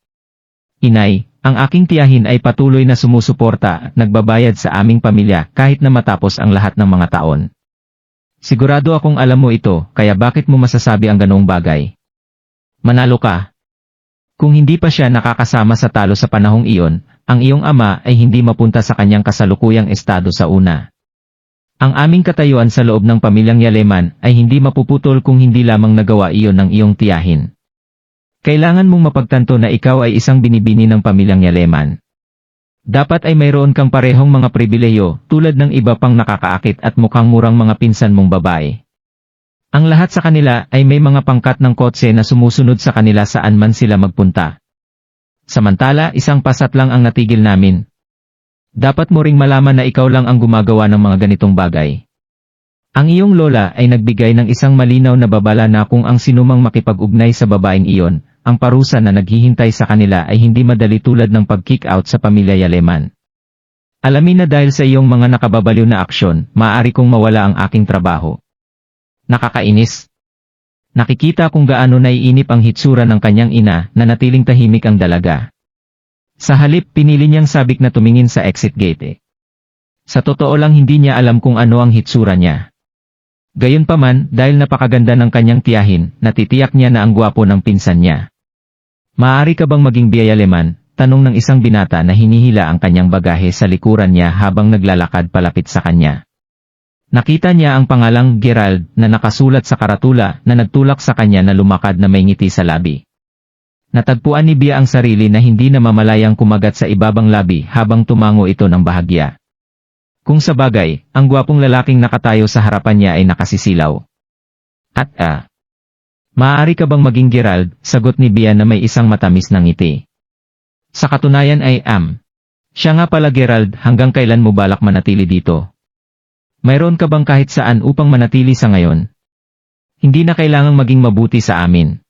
Inay, ang aking tiyahin ay patuloy na sumusuporta at nagbabayad sa aming pamilya kahit na matapos ang lahat ng mga taon. Sigurado akong alam mo ito, kaya bakit mo masasabi ang ganoong bagay? Manalo ka. Kung hindi pa siya nakakasama sa talo sa panahong iyon, ang iyong ama ay hindi mapunta sa kanyang kasalukuyang estado sa una. Ang aming katayuan sa loob ng pamilyang Yaleman ay hindi mapuputol kung hindi lamang nagawa iyon ng iyong tiyahin. Kailangan mong mapagtanto na ikaw ay isang binibini ng pamilyang Yaleman. Dapat ay mayroon kang parehong mga pribileyo tulad ng iba pang nakakaakit at mukhang murang mga pinsan mong babae. Ang lahat sa kanila ay may mga pangkat ng kotse na sumusunod sa kanila saan man sila magpunta. Samantala, isang Passat lang ang natigil namin. Dapat mo ring malaman na ikaw lang ang gumagawa ng mga ganitong bagay. Ang iyong lola ay nagbigay ng isang malinaw na babala na kung ang sinumang makipag-ugnay sa babaeng iyon, ang parusa na naghihintay sa kanila ay hindi madali tulad ng pag-kick out sa pamilya Yaleman. Alamin na dahil sa iyong mga nakababaliw na aksyon, maaari kong mawala ang aking trabaho. Nakakainis. Nakikita kung gaano naiinip ang hitsura ng kanyang ina na natiling tahimik ang dalaga. Sa halip, pinili niyang sabik na tumingin sa exit gate. Sa totoo lang hindi niya alam kung ano ang hitsura niya. Gayunpaman, dahil napakaganda ng kanyang tiyahin, natitiyak niya na ang gwapo ng pinsan niya. Maaari ka bang maging biyaya Leman, Tanong ng isang binata na hinihila ang kanyang bagahe sa likuran niya habang naglalakad palapit sa kanya. Nakita niya ang pangalang Gerald na nakasulat sa karatula na nagtulak sa kanya na lumakad na may ngiti sa labi. Natagpuan ni Bea ang sarili na hindi namamalayang kumagat sa ibabang labi habang tumango ito ng bahagya. Kung sa bagay, ang gwapong lalaking nakatayo sa harapan niya ay nakasisilaw. At maaari ka bang maging Gerald? Sagot ni Bea na may isang matamis na ngiti. Sa katunayan ay siya nga pala Gerald, hanggang kailan mo balak manatili dito? Mayroon ka bang kahit saan upang manatili sa ngayon? Hindi na kailangang maging mabuti sa amin.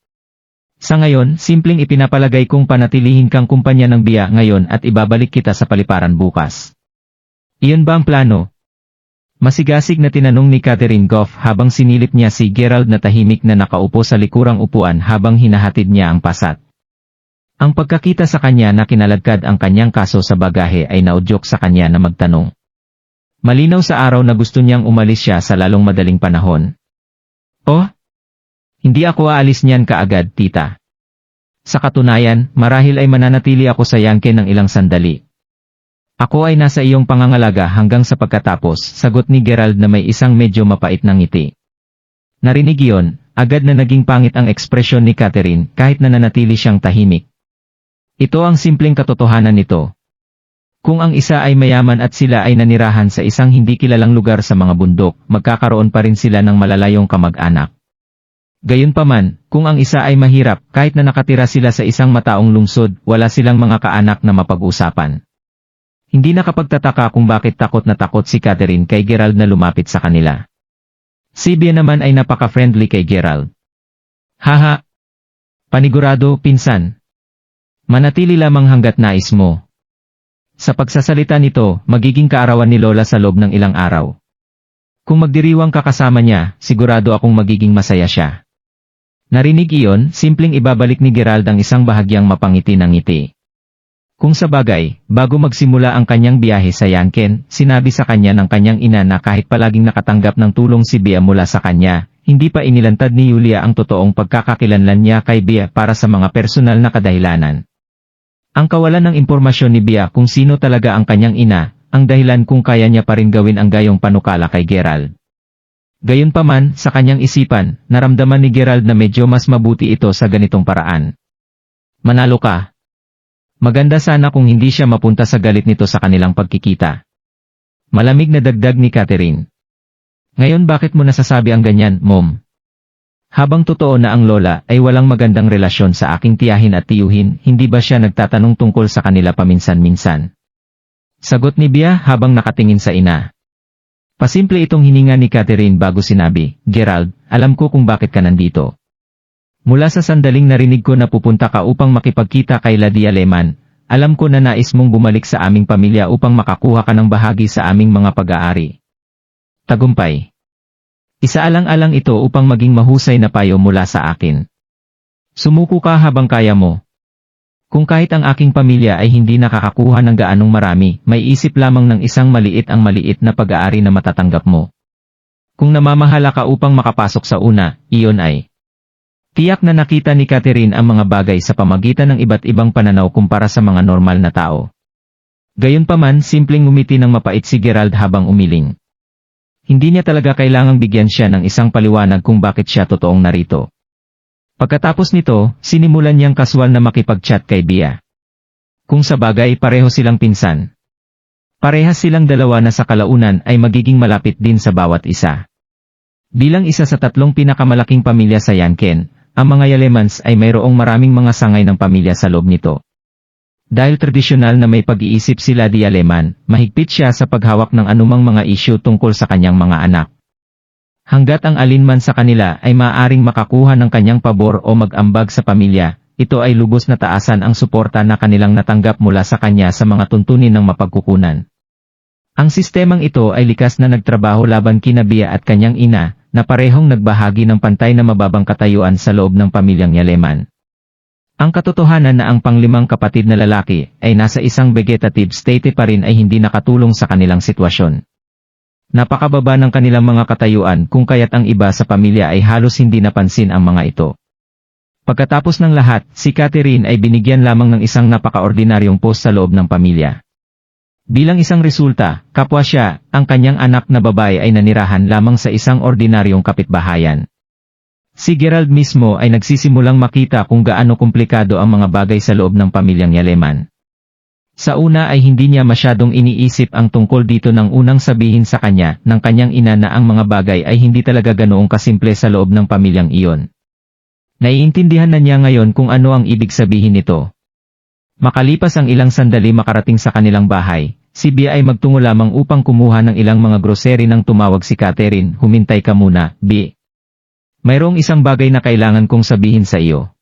Sa ngayon, simpleng ipinapalagay kong panatilihin kang kumpanya ng Bea ngayon at ibabalik kita sa paliparan bukas. Iyon ba ang plano? Masigasig na tinanong ni Catherine Goff habang sinilip niya si Gerald na tahimik na nakaupo sa likurang upuan habang hinahatid niya ang pasat. Ang pagkakita sa kanya na kinaladkad ang kanyang kaso sa bagahe ay naudyok sa kanya na magtanong. Malinaw sa araw na gusto niyang umalis siya sa lalong madaling panahon. Oh? Hindi ako aalis niyan kaagad, tita. Sa katunayan, marahil ay mananatili ako sa Yanken ng ilang sandali. Ako ay nasa iyong pangangalaga hanggang sa pagkatapos, sagot ni Gerald na may isang medyo mapait na ngiti. Narinig iyon, agad na naging pangit ang ekspresyon ni Catherine kahit nananatili siyang tahimik. Ito ang simpleng katotohanan nito. Kung ang isa ay mayaman at sila ay nanirahan sa isang hindi kilalang lugar sa mga bundok, magkakaroon pa rin sila ng malalayong kamag-anak. Gayunpaman, kung ang isa ay mahirap, kahit na nakatira sila sa isang mataong lungsod, wala silang mga kaanak na mapag-usapan. Hindi nakapagtataka kung bakit takot na takot si Catherine kay Gerald na lumapit sa kanila. Si Bea naman ay napaka-friendly kay Gerald. Haha! Panigurado, pinsan. Manatili lamang hanggat nais mo. Sa pagsasalita nito, magiging kaarawan ni Lola sa loob ng ilang araw. Kung magdiriwang ka kasama niya, sigurado akong magiging masaya siya. Narinig iyon, simpleng ibabalik ni Gerald ang isang bahagyang mapangiti ng ngiti. Kung sa bagay, bago magsimula ang kanyang biyahe sa Yanken, sinabi sa kanya ng kanyang ina na kahit palaging nakatanggap ng tulong si Bea mula sa kanya, hindi pa inilantad ni Julia ang totoong pagkakakilanlan niya kay Bea para sa mga personal na kadahilanan. Ang kawalan ng impormasyon ni Bea kung sino talaga ang kanyang ina, ang dahilan kung kaya niya pa rin gawin ang gayong panukala kay Gerald. Gayunpaman, sa kanyang isipan, naramdaman ni Gerald na medyo mas mabuti ito sa ganitong paraan. Manalo ka. Maganda sana kung hindi siya mapunta sa galit nito sa kanilang pagkikita. Malamig na dagdag ni Catherine. Ngayon bakit mo nasasabi ang ganyan, Mom? Habang totoo na ang lola ay walang magandang relasyon sa aking tiyahin at tiyuhin, hindi ba siya nagtatanong tungkol sa kanila paminsan-minsan? Sagot ni Bea habang nakatingin sa ina. Pasimple itong hininga ni Catherine bago sinabi, Gerald, alam ko kung bakit ka nandito. Mula sa sandaling narinig ko na pupunta ka upang makipagkita kay Lady Aleman, alam ko na nais mong bumalik sa aming pamilya upang makakuha ka ng bahagi sa aming mga pag-aari. Tagumpay. Isaalang-alang ito upang maging mahusay na payo mula sa akin. Sumuko ka habang kaya mo. Kung kahit ang aking pamilya ay hindi nakakakuha ng gaanong marami, may isip lamang ng isang maliit ang maliit na pag-aari na matatanggap mo. Kung namamahala ka upang makapasok sa una, iyon ay. Tiyak na nakita ni Catherine ang mga bagay sa pamagitan ng iba't ibang pananaw kumpara sa mga normal na tao. Gayunpaman, simpleng ngumiti ng mapait si Gerald habang umiling. Hindi niya talaga kailangang bigyan siya ng isang paliwanag kung bakit siya totoong narito. Pagkatapos nito, sinimulan niyang kaswal na makipag-chat kay Bea. Kung sa bagay pareho silang pinsan. Parehas silang dalawa na sa kalaunan ay magiging malapit din sa bawat isa. Bilang isa sa 3 pinakamalaking pamilya sa Yanken, ang mga Yalemans ay mayroong maraming mga sangay ng pamilya sa loob nito. Dahil tradisyonal na may pag-iisip sila di Aleman, mahigpit siya sa paghawak ng anumang mga isyu tungkol sa kanyang mga anak. Hanggat ang alinman sa kanila ay maaaring makakuha ng kanyang pabor o mag-ambag sa pamilya, ito ay lubos na taasan ang suporta na kanilang natanggap mula sa kanya sa mga tuntunin ng mapagkukunan. Ang sistemang ito ay likas na nagtrabaho laban kina Bea at kanyang ina, na parehong nagbahagi ng pantay na mababang katayuan sa loob ng pamilyang Yaleman. Ang katotohanan na ang panglimang kapatid na lalaki ay nasa isang vegetative state pa rin ay hindi nakatulong sa kanilang sitwasyon. Napakababa ng kanilang mga katayuan kung kaya't ang iba sa pamilya ay halos hindi napansin ang mga ito. Pagkatapos ng lahat, si Catherine ay binigyan lamang ng isang napakaordinaryong post sa loob ng pamilya. Bilang isang resulta, kapwa siya, ang kanyang anak na babae ay nanirahan lamang sa isang ordinaryong kapitbahayan. Si Gerald mismo ay nagsisimulang makita kung gaano komplikado ang mga bagay sa loob ng pamilyang Yaleman. Sa una ay hindi niya masyadong iniisip ang tungkol dito nang unang sabihin sa kanya ng kanyang ina na ang mga bagay ay hindi talaga ganoong kasimple sa loob ng pamilyang iyon. Naiintindihan na niya ngayon kung ano ang ibig sabihin nito. Makalipas ang ilang sandali makarating sa kanilang bahay, si Bea ay magtungo lamang upang kumuha ng ilang mga grocery nang tumawag si Catherine. "Humintay ka muna, Bea. Mayroong isang bagay na kailangan kong sabihin sa iyo."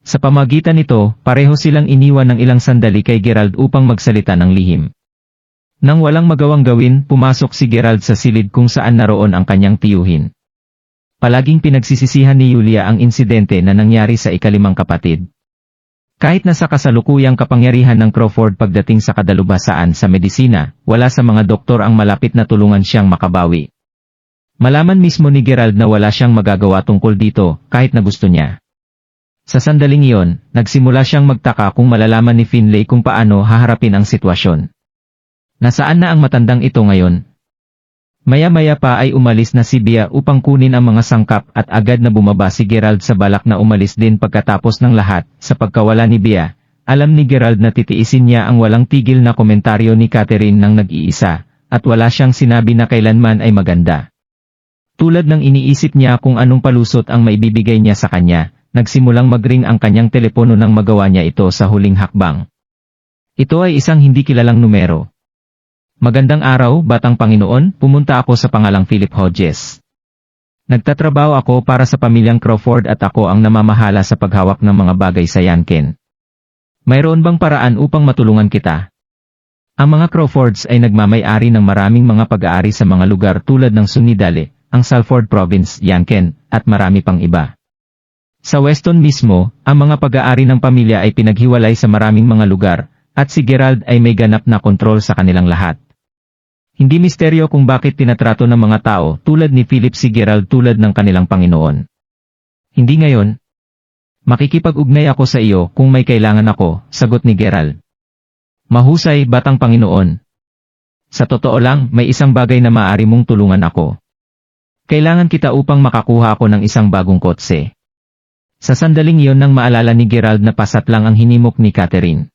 Sa pamagitan nito, pareho silang iniwan ng ilang sandali kay Gerald upang magsalita ng lihim. Nang walang magawang gawin, pumasok si Gerald sa silid kung saan naroon ang kanyang tiyuhin. Palaging pinagsisisihan ni Julia ang insidente na nangyari sa ikalimang kapatid. Kahit nasa kasalukuyang kapangyarihan ng Crawford pagdating sa kadalubhasaan sa medisina, wala sa mga doktor ang malapit na tulungan siyang makabawi. Malaman mismo ni Gerald na wala siyang magagawa tungkol dito, kahit na gusto niya. Sa sandaling iyon, nagsimula siyang magtaka kung malalaman ni Finlay kung paano haharapin ang sitwasyon. Nasaan na ang matandang ito ngayon? Maya-maya pa ay umalis na si Bea upang kunin ang mga sangkap at agad na bumaba si Gerald sa balak na umalis din pagkatapos ng lahat. Sa pagkawala ni Bea, alam ni Gerald na titiisin niya ang walang tigil na komentaryo ni Catherine nang nag-iisa, at wala siyang sinabi na kailanman ay maganda. Tulad ng iniisip niya kung anong palusot ang maibibigay niya sa kanya, nagsimulang mag-ring ang kanyang telepono nang magawa niya ito sa huling hakbang. Ito ay isang hindi kilalang numero. "Magandang araw, Batang Panginoon, pumunta ako sa pangalang Philip Hodges. Nagtatrabaho ako para sa pamilyang Crawford at ako ang namamahala sa paghawak ng mga bagay sa Yanken. Mayroon bang paraan upang matulungan kita?" Ang mga Crawfords ay nagmamay-ari ng maraming mga pag-aari sa mga lugar tulad ng Sunidale, ang Salford Province, Yanken, at marami pang iba. Sa Weston mismo, ang mga pag-aari ng pamilya ay pinaghiwalay sa maraming mga lugar, at si Gerald ay may ganap na kontrol sa kanilang lahat. Hindi misteryo kung bakit tinatrato ng mga tao tulad ni Philip si Gerald tulad ng kanilang Panginoon. "Hindi ngayon. Makikipag-ugnay ako sa iyo kung may kailangan ako," sagot ni Gerald. "Mahusay, Batang Panginoon. Sa totoo lang, may isang bagay na maaari mong tulungan ako. Kailangan kita upang makakuha ako ng isang bagong kotse." Sa sandaling iyon nang maalala ni Gerald na pasat lang ang hinimok ni Catherine.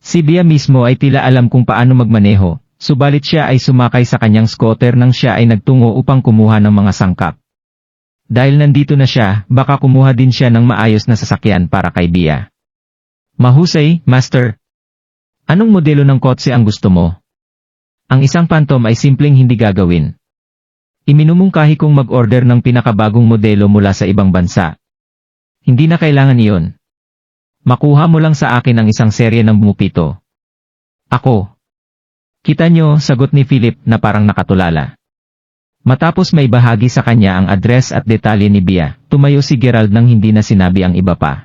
Si Bea mismo ay tila alam kung paano magmaneho, subalit siya ay sumakay sa kanyang scooter nang siya ay nagtungo upang kumuha ng mga sangkap. Dahil nandito na siya, baka kumuha din siya ng maayos na sasakyan para kay Bea. "Mahusay, Master. Anong modelo ng kotse ang gusto mo?" Ang isang Phantom ay simpleng hindi gagawin. Iminumungkahi kong mag-order ng pinakabagong modelo mula sa ibang bansa. "Hindi na kailangan iyon. Makuha mo lang sa akin ang isang serye ng bumupito." "Ako." "Kita nyo," sagot ni Philip na parang nakatulala. Matapos may bahagi sa kanya ang address at detalye ni Bea, tumayo si Gerald nang hindi na sinabi ang iba pa.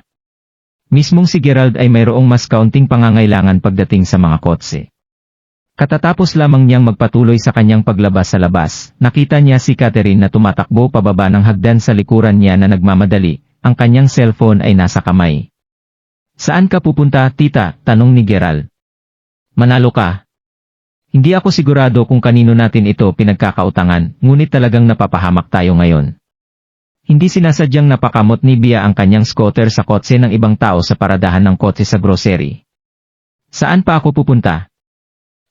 Mismong si Gerald ay mayroong mas kaunting pangangailangan pagdating sa mga kotse. Katatapos lamang niyang magpatuloy sa kanyang paglabas sa labas, nakita niya si Catherine na tumatakbo pababa ng hagdan sa likuran niya na nagmamadali. Ang kanyang cellphone ay nasa kamay. "Saan ka pupunta, tita?" tanong ni Gerald. "Manalo ka." "Hindi ako sigurado kung kanino natin ito pinagkakautangan, ngunit talagang napapahamak tayo ngayon." Hindi sinasadyang napakamot ni Bea ang kanyang scooter sa kotse ng ibang tao sa paradahan ng kotse sa grocery. "Saan pa ako pupunta?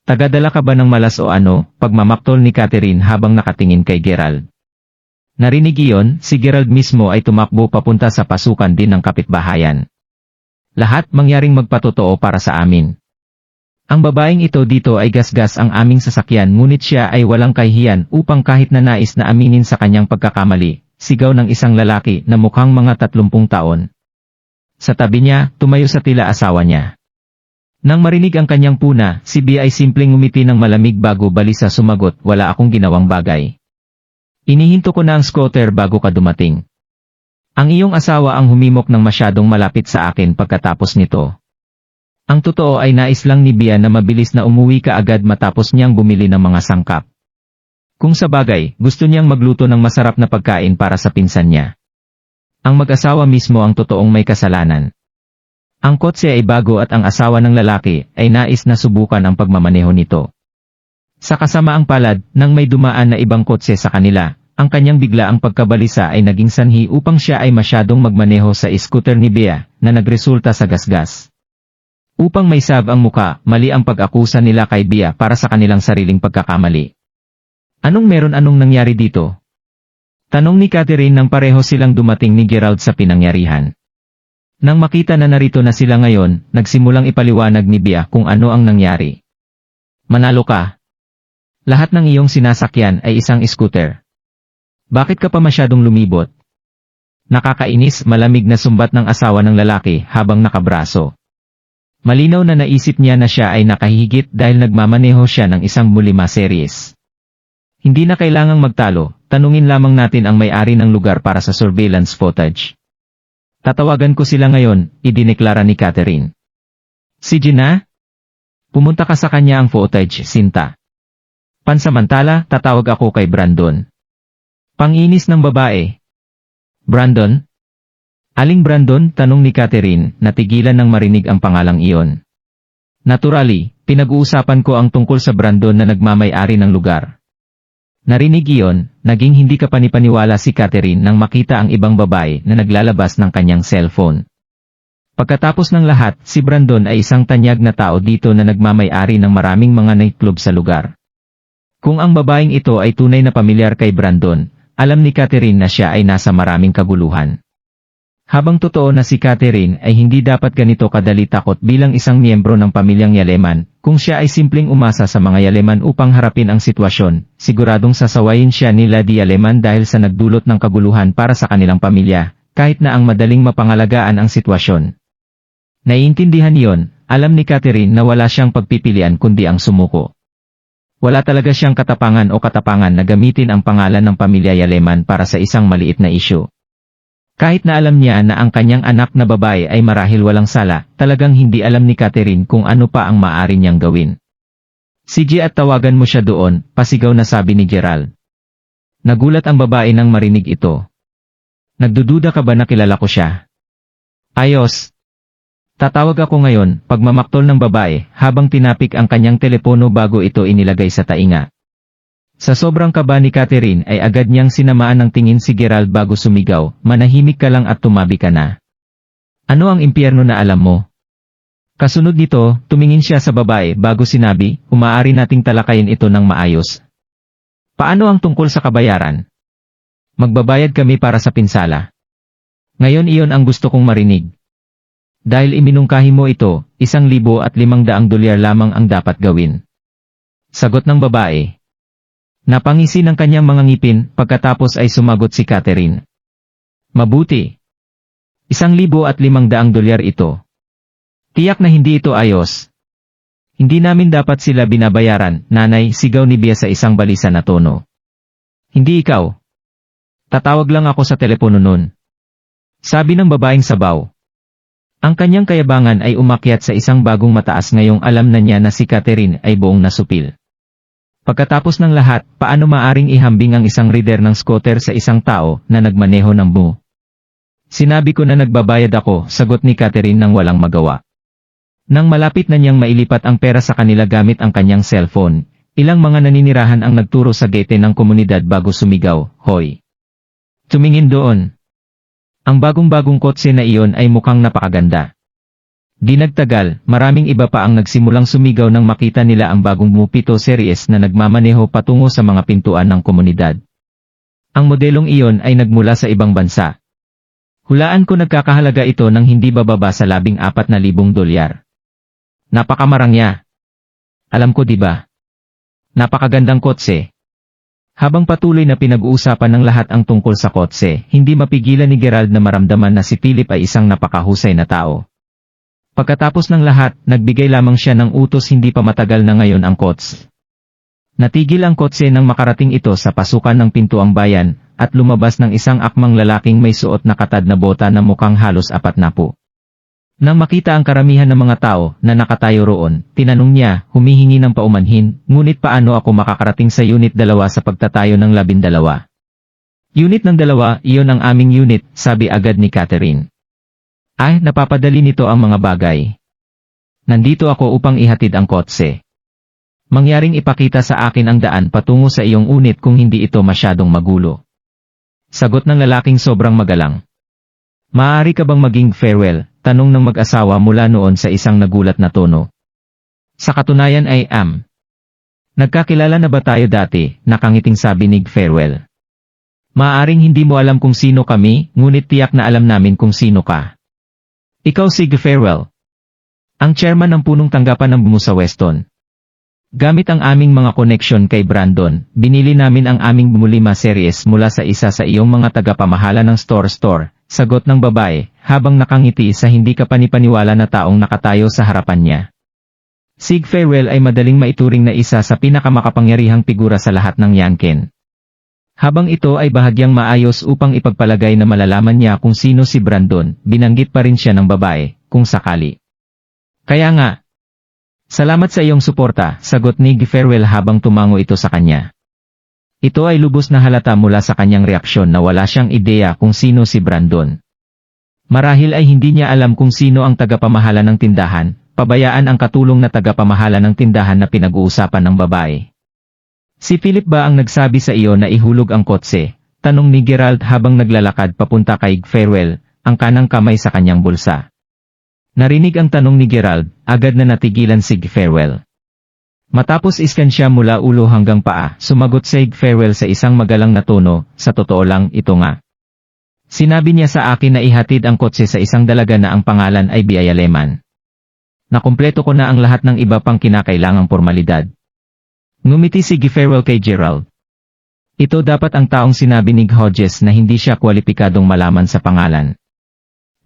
Tagadala ka ba ng malas o ano?" pagmamaktol ni Catherine habang nakatingin kay Gerald. Narinig iyon, si Gerald mismo ay tumakbo papunta sa pasukan din ng kapitbahayan. "Lahat mangyaring magpatotoo para sa amin. Ang babaeng ito dito ay gasgas ang aming sasakyan ngunit siya ay walang kahihiyan upang kahit na nais na aminin sa kanyang pagkakamali," sigaw ng isang lalaki na mukhang mga 30 taon. Sa tabi niya, tumayo sa tila asawa niya. Nang marinig ang kanyang puna, si Bea ay simpleng ngumiti ng malamig bago balisa sumagot, "Wala akong ginawang bagay. Inihinto ko na ang scooter bago ka dumating. Ang iyong asawa ang humimok ng masyadong malapit sa akin pagkatapos nito." Ang totoo ay nais lang ni Bea na mabilis na umuwi kaagad matapos niyang bumili ng mga sangkap. Kung sa bagay, gusto niyang magluto ng masarap na pagkain para sa pinsan niya. Ang mag-asawa mismo ang totoong may kasalanan. Ang kotse ay bago at ang asawa ng lalaki ay nais na subukan ang pagmamaneho nito. Sa kasamaang palad, nang may dumaan na ibang kotse sa kanila, ang kanyang biglaang pagkabalisa ay naging sanhi upang siya ay masyadong magmaneho sa scooter ni Bea, na nagresulta sa gasgas. Upang may sab ang muka, mali ang pag-akusa nila kay Bea para sa kanilang sariling pagkakamali. Anong nangyari dito? Tanong ni Catherine nang pareho silang dumating ni Gerald sa pinangyarihan. Nang makita na narito na sila ngayon, nagsimulang ipaliwanag ni Bea kung ano ang nangyari. Manalo ka. Lahat ng iyong sinasakyan ay isang scooter. Bakit ka pa masyadong lumibot? Nakakainis, malamig na sumbat ng asawa ng lalaki habang nakabraso. Malinaw na naisip niya na siya ay nakahigit dahil nagmamaneho siya ng isang Mulima series. Hindi na kailangang magtalo, tanungin lamang natin ang may-ari ng lugar para sa surveillance footage. Tatawagan ko sila ngayon, idineklara ni Catherine. Si Gina? Pumunta ka sa kanya ang footage, Sinta. Pansamantala, tatawag ako kay Brandon. Panginis ng babae. Brandon? Aling Brandon? Tanong ni Catherine, natigilan nang marinig ang pangalang iyon. Naturally, pinag-uusapan ko ang tungkol sa Brandon na nagmamay-ari ng lugar. Narinig iyon, naging hindi ka panipaniwala si Catherine nang makita ang ibang babae na naglalabas ng kanyang cellphone. Pagkatapos ng lahat, si Brandon ay isang tanyag na tao dito na nagmamay-ari ng maraming mga nightclub sa lugar. Kung ang babaeng ito ay tunay na pamilyar kay Brandon, alam ni Catherine na siya ay nasa maraming kaguluhan. Habang totoo na si Catherine ay hindi dapat ganito kadali takot bilang isang miyembro ng pamilyang Yaleman, kung siya ay simpleng umasa sa mga Yaleman upang harapin ang sitwasyon, siguradong sasawayin siya ni Lady Yaleman dahil sa nagdulot ng kaguluhan para sa kanilang pamilya, kahit na ang madaling mapangalagaan ang sitwasyon. Naiintindihan iyon, alam ni Catherine na wala siyang pagpipilian kundi ang sumuko. Wala talaga siyang katapangan na gamitin ang pangalan ng pamilya Yaleman para sa isang maliit na isyu. Kahit na alam niya na ang kanyang anak na babae ay marahil walang sala, talagang hindi alam ni Catherine kung ano pa ang maaari niyang gawin. Sige at tawagan mo siya doon, pasigaw na sabi ni Gerald. Nagulat ang babae nang marinig ito. Nagdududa ka ba na kilala ko siya? Ayos. Tatawag ako ngayon, pagmamaktol ng babae, habang tinapik ang kanyang telepono bago ito inilagay sa tainga. Sa sobrang kaba ni Catherine ay agad niyang sinamaan ng tingin si Gerald bago sumigaw, manahimik ka lang at tumabi ka na. Ano ang impyerno na alam mo? Kasunod nito, tumingin siya sa babae bago sinabi, umaari nating talakayin ito ng maayos. Paano ang tungkol sa kabayaran? Magbabayad kami para sa pinsala. Ngayon iyon ang gusto kong marinig. Dahil iminungkahi mo ito, $1,500 lamang ang dapat gawin. Sagot ng babae. Napangisi ng kanyang mga ngipin, pagkatapos ay sumagot si Catherine. Mabuti. $1,500 ito. Tiyak na hindi ito ayos. Hindi namin dapat sila binabayaran, nanay, sigaw ni Bea sa isang balisa na tono. Hindi ikaw. Tatawag lang ako sa telepono nun. Sabi ng babaeng sabaw. Ang kanyang kayabangan ay umakyat sa isang bagong mataas ngayong alam na niya na si Catherine ay buong nasupil. Pagkatapos ng lahat, paano maaring ihambing ang isang rider ng scooter sa isang tao na nagmaneho ng bu? Sinabi ko na nagbabayad ako, sagot ni Catherine nang walang magawa. Nang malapit na niyang mailipat ang pera sa kanila gamit ang kanyang cellphone, ilang mga naninirahan ang nagturo sa gate ng komunidad bago sumigaw, Hoy! Tumingin doon. Ang bagong-bagong kotse na iyon ay mukhang napakaganda. Di nagtagal, maraming iba pa ang nagsimulang sumigaw nang makita nila ang bagong Mupito series na nagmamaneho patungo sa mga pintuan ng komunidad. Ang modelong iyon ay nagmula sa ibang bansa. Hulaan ko nagkakahalaga ito ng hindi bababa sa $14,000. Napakamarangya. Alam ko diba? Napakagandang kotse. Habang patuloy na pinag-uusapan ng lahat ang tungkol sa kotse, hindi mapigilan ni Gerald na maramdaman na si Philip ay isang napakahusay na tao. Pagkatapos ng lahat, nagbigay lamang siya ng utos hindi pa matagal na ngayon ang kotse. Natigil ang kotse nang makarating ito sa pasukan ng pintuang bayan, at lumabas ng isang akmang lalaking may suot na katad na bota na mukhang halos 40. Nang makita ang karamihan ng mga tao na nakatayo roon, tinanong niya, humihingi ng paumanhin, ngunit paano ako makakarating sa Unit 2 sa pagtatayo ng 12? Unit ng dalawa, iyon ang aming unit, sabi agad ni Catherine. Ay, napapadali nito ang mga bagay. Nandito ako upang ihatid ang kotse. Mangyaring ipakita sa akin ang daan patungo sa iyong unit kung hindi ito masyadong magulo. Sagot ng lalaking sobrang magalang. Maaari ka bang maging farewell? Tanong ng mag-asawa mula noon sa isang nagulat na tono. Sa katunayan ay Nagkakilala na ba tayo dati? Nakangiting sabi ni Farewell. Maaaring hindi mo alam kung sino kami, ngunit tiyak na alam namin kung sino ka. Ikaw si Farewell. Ang chairman ng punong tanggapan ng BMO sa Weston. Gamit ang aming mga koneksyon kay Brandon, binili namin ang aming BMO 5 series mula sa isa sa iyong mga tagapamahala ng store. Sagot ng babae, habang nakangiti sa hindi kapanipaniwala na taong nakatayo sa harapan niya. Si Farewell ay madaling maituring na isa sa pinakamakapangyarihang figura sa lahat ng Yanken. Habang ito ay bahagyang maayos upang ipagpalagay na malalaman niya kung sino si Brandon, binanggit pa rin siya ng babae, kung sakali. Kaya nga. Salamat sa iyong suporta, sagot ni Farewell habang tumango ito sa kanya. Ito ay lubos na halata mula sa kanyang reaksyon na wala siyang ideya kung sino si Brandon. Marahil ay hindi niya alam kung sino ang tagapamahala ng tindahan, pabayaan ang katulong na tagapamahala ng tindahan na pinag-uusapan ng babae. Si Philip ba ang nagsabi sa iyo na ihulog ang kotse? Tanong ni Gerald habang naglalakad papunta kay Farewell, ang kanang kamay sa kanyang bulsa. Narinig ang tanong ni Gerald, agad na natigilan si Farewell. Matapos iskan siya mula ulo hanggang paa, sumagot si Farewell sa isang magalang na tono, sa totoo lang, ito nga. Sinabi niya sa akin na ihatid ang kotse sa isang dalaga na ang pangalan ay Biyaya Lehman. Nakumpleto ko na ang lahat ng iba pang kinakailangang formalidad. Ngumiti si Farewell kay Gerald. Ito dapat ang taong sinabi ni Hodges na hindi siya kwalipikadong malaman sa pangalan.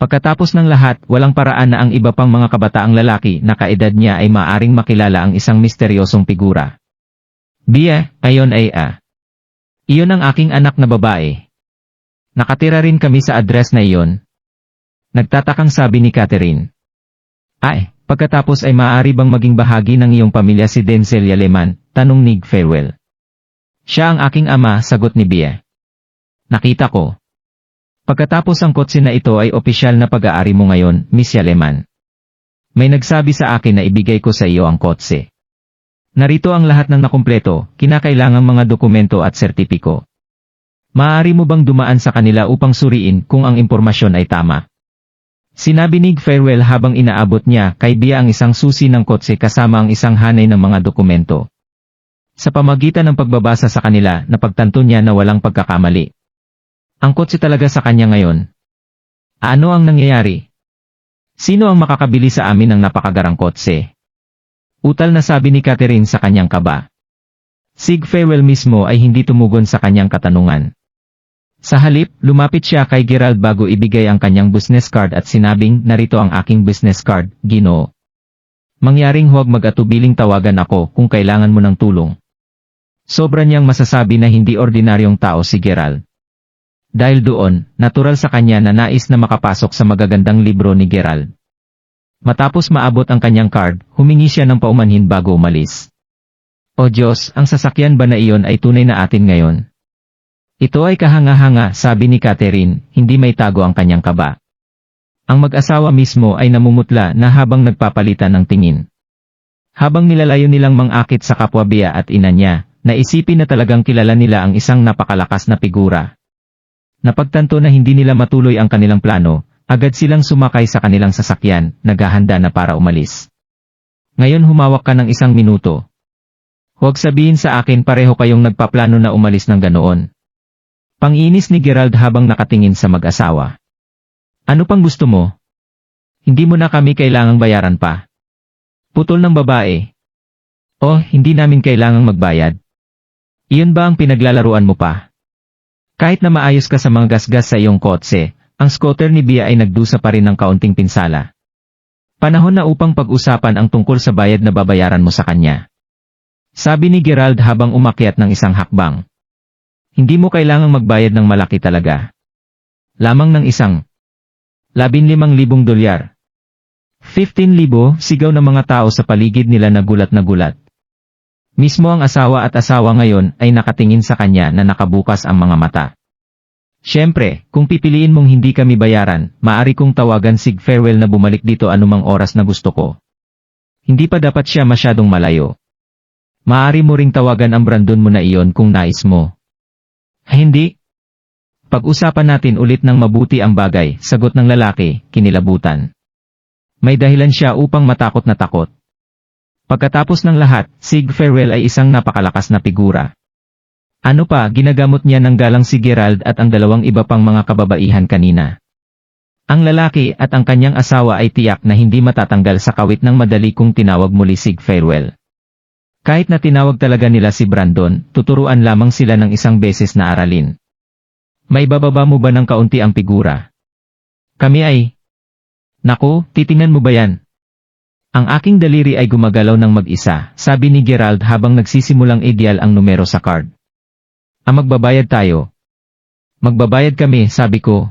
Pagkatapos ng lahat, walang paraan na ang iba pang mga kabataang lalaki na kaedad niya ay maaring makilala ang isang misteryosong figura. Bia, ayon ay Iyon ang aking anak na babae. Nakatira rin kami sa address na iyon. Nagtatakang sabi ni Catherine. Ay, pagkatapos ay maaari bang maging bahagi ng iyong pamilya si Denzel Yaleman? Tanong ni Farewell. Siya ang aking ama, sagot ni Bia. Nakita ko. Pagkatapos ang kotse na ito ay opisyal na pag-aari mo ngayon, Miss Yaleman. May nagsabi sa akin na ibigay ko sa iyo ang kotse. Narito ang lahat ng nakumpleto, kinakailangang mga dokumento at sertipiko. Maaari mo bang dumaan sa kanila upang suriin kung ang impormasyon ay tama? Sinabi ni Farewell habang inaabot niya kay Bia ang isang susi ng kotse kasama ang isang hanay ng mga dokumento. Sa pamagitan ng pagbabasa sa kanila, napagtanto niya na walang pagkakamali. Ang kotse talaga sa kanya ngayon. Ano ang nangyayari? Sino ang makakabili sa amin ng napakagarang kotse? Utal na sabi ni Catherine sa kanyang kaba. Si Farewell mismo ay hindi tumugon sa kanyang katanungan. Sa halip, lumapit siya kay Gerald bago ibigay ang kanyang business card at sinabing, narito ang aking business card, Ginoo. Mangyaring huwag mag-atubiling tawagan ako kung kailangan mo ng tulong. Sobra niyang masasabi na hindi ordinaryong tao si Gerald. Dahil doon, natural sa kanya na nais na makapasok sa magagandang libro ni Gerald. Matapos maabot ang kanyang card, humingi siya ng paumanhin bago umalis. O Diyos, ang sasakyan ba na iyon ay tunay na atin ngayon? Ito ay kahanga-hanga, sabi ni Catherine, hindi may tago ang kanyang kaba. Ang mag-asawa mismo ay namumutla na habang nagpapalitan ng tingin. Habang nilalayo nilang mangakit sa kapwa Bia at ina niya, naisipin na talagang kilala nila ang isang napakalakas na figura. Napagtanto na hindi nila matuloy ang kanilang plano, agad silang sumakay sa kanilang sasakyan, naghahanda na para umalis. Ngayon humawak ka ng 1 minuto. Huwag sabihin sa akin pareho kayong nagpaplano na umalis ng ganoon. Panginis ni Gerald habang nakatingin sa mag-asawa. Ano pang gusto mo? Hindi mo na kami kailangang bayaran pa. Putol ng babae. Oh, hindi namin kailangang magbayad. Iyon ba ang pinaglalaruan mo pa? Kahit na maayos ka sa mga gasgas sa iyong kotse, ang scooter ni Bia ay nagdusa pa rin ng kaunting pinsala. Panahon na upang pag-usapan ang tungkol sa bayad na babayaran mo sa kanya. Sabi ni Gerald habang umakyat ng isang hakbang. Hindi mo kailangang magbayad ng malaki talaga. Lamang ng isang $15,000. 15,000, sigaw ng mga tao sa paligid nila na gulat na gulat. Mismo ang asawa at asawa ngayon ay nakatingin sa kanya na nakabukas ang mga mata. Siyempre, kung pipiliin mong hindi kami bayaran, maaari kong tawagan si Farewell na bumalik dito anumang oras na gusto ko. Hindi pa dapat siya masyadong malayo. Maaari mo ring tawagan ang Brandon mo na iyon kung nais mo. Hindi. Pag-usapan natin ulit ng mabuti ang bagay, sagot ng lalaki, kinilabutan. May dahilan siya upang matakot na takot. Pagkatapos ng lahat, si Farewell ay isang napakalakas na figura. Ano pa, ginagamot niya ng galang si Gerald at ang dalawang iba pang mga kababaihan kanina. Ang lalaki at ang kanyang asawa ay tiyak na hindi matatanggal sa kawit ng madali kung tinawag muli si Farewell. Kahit na tinawag talaga nila si Brandon, tuturuan lamang sila ng isang beses na aralin. May bababa mo ba ng kaunti ang figura? Kami ay... Naku, titingnan mo ba yan? Ang aking daliri ay gumagalaw ng mag-isa, sabi ni Gerald habang nagsisimulang ideal ang numero sa card. Magbabayad tayo. Magbabayad kami, sabi ko.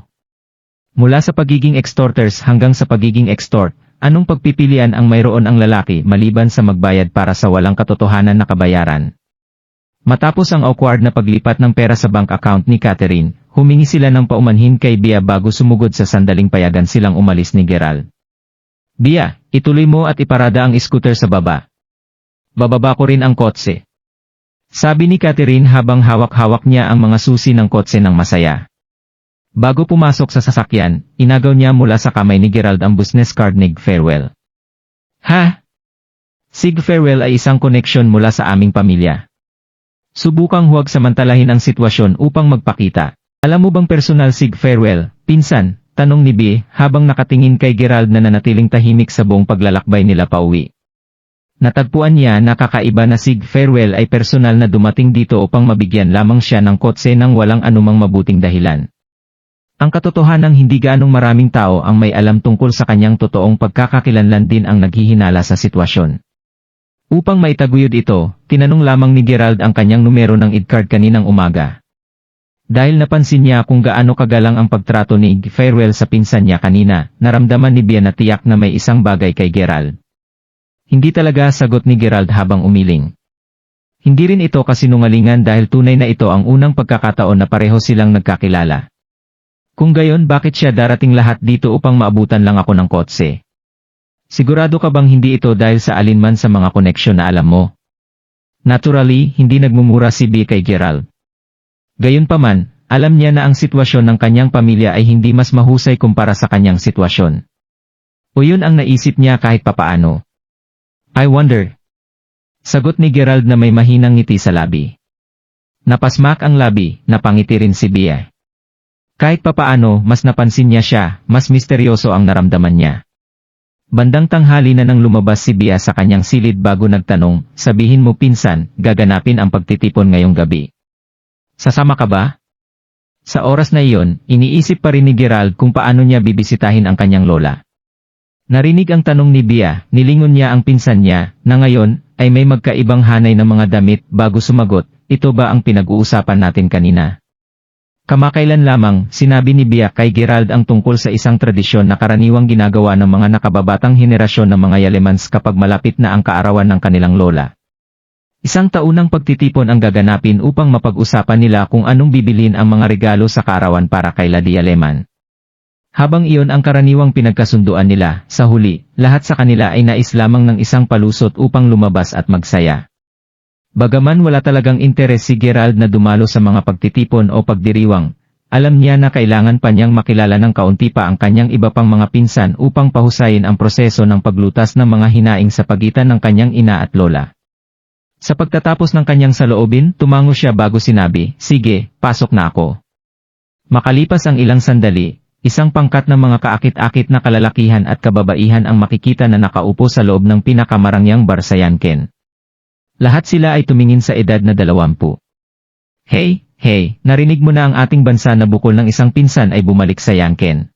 Mula sa pagiging extorters hanggang sa pagiging extort, anong pagpipilian ang mayroon ang lalaki maliban sa magbayad para sa walang katotohanan na kabayaran? Matapos ang awkward na paglipat ng pera sa bank account ni Catherine, humingi sila ng paumanhin kay Bea bago sumugod sa sandaling payagan silang umalis ni Gerald. Bea, ituloy mo at iparada ang scooter sa baba. Bababa ko rin ang kotse. Sabi ni Catherine habang hawak-hawak niya ang mga susi ng kotse ng masaya. Bago pumasok sa sasakyan, inagaw niya mula sa kamay ni Gerald ang business card ni Farewell. Ha? Si Farewell ay isang koneksyon mula sa aming pamilya. Subukang huwag samantalahin ang sitwasyon upang magpakita. Alam mo bang personal si Farewell, pinsan? Tanong ni B habang nakatingin kay Gerald na nanatiling tahimik sa buong paglalakbay nila pauwi. Natagpuan niya na kakaiba na si Farewell ay personal na dumating dito upang mabigyan lamang siya ng kotse nang walang anumang mabuting dahilan. Ang katotohanang hindi gaanong maraming tao ang may alam tungkol sa kanyang totoong pagkakakilanlan din ang naghihinala sa sitwasyon. Upang maitaguyod ito, tinanong lamang ni Gerald ang kanyang numero ng ID card kaninang umaga. Dahil napansin niya kung gaano kagalang ang pagtrato ni Farewell sa pinsan niya kanina, naramdaman ni Bea na tiyak na may isang bagay kay Gerald. Hindi talaga, sagot ni Gerald habang umiling. Hindi rin ito kasinungalingan dahil tunay na ito ang unang pagkakataon na pareho silang nagkakilala. Kung gayon, bakit siya darating lahat dito upang maabutan lang ako ng kotse? Sigurado ka bang hindi ito dahil sa alinman sa mga koneksyon na alam mo? Naturally, hindi nagmumura si B kay Gerald. Gayunpaman, alam niya na ang sitwasyon ng kanyang pamilya ay hindi mas mahusay kumpara sa kanyang sitwasyon. O yun ang naisip niya kahit papaano. I wonder. Sagot ni Gerald na may mahinang ngiti sa labi. Napasmak ang labi, napangiti rin si Bea. Kahit papaano, mas napansin niya siya, mas misteryoso ang naramdaman niya. Bandang tanghali na nang lumabas si Bea sa kanyang silid bago nagtanong, sabihin mo pinsan, gaganapin ang pagtitipon ngayong gabi. Sasama ka ba? Sa oras na iyon, iniisip pa rin ni Gerald kung paano niya bibisitahin ang kanyang lola. Narinig ang tanong ni Bea, nilingon niya ang pinsan niya, na ngayon, ay may magkaibang hanay ng mga damit bago sumagot, ito ba ang pinag-uusapan natin kanina? Kamakailan lamang, sinabi ni Bea kay Gerald ang tungkol sa isang tradisyon na karaniwang ginagawa ng mga nakababatang henerasyon ng mga Yalemans kapag malapit na ang kaarawan ng kanilang lola. Isang taunang pagtitipon ang gaganapin upang mapag-usapan nila kung anong bibilin ang mga regalo sa kaarawan para kay Lady Yaleman. Habang iyon ang karaniwang pinagkasunduan nila, sa huli, lahat sa kanila ay nais lamang ng isang palusot upang lumabas at magsaya. Bagaman wala talagang interes si Gerald na dumalo sa mga pagtitipon o pagdiriwang, alam niya na kailangan pa niyang makilala ng kaunti pa ang kanyang iba pang mga pinsan upang pahusayin ang proseso ng paglutas ng mga hinaing sa pagitan ng kanyang ina at lola. Sa pagtatapos ng kanyang saloobin, tumango siya bago sinabi, sige, pasok na ako. Makalipas ang ilang sandali, isang pangkat ng mga kaakit-akit na kalalakihan at kababaihan ang makikita na nakaupo sa loob ng pinakamarangyang bar sa Yanken. Lahat sila ay tumingin sa edad na 20. Hey, narinig mo na ang ating bansa na bukol ng isang pinsan ay bumalik sa Yanken.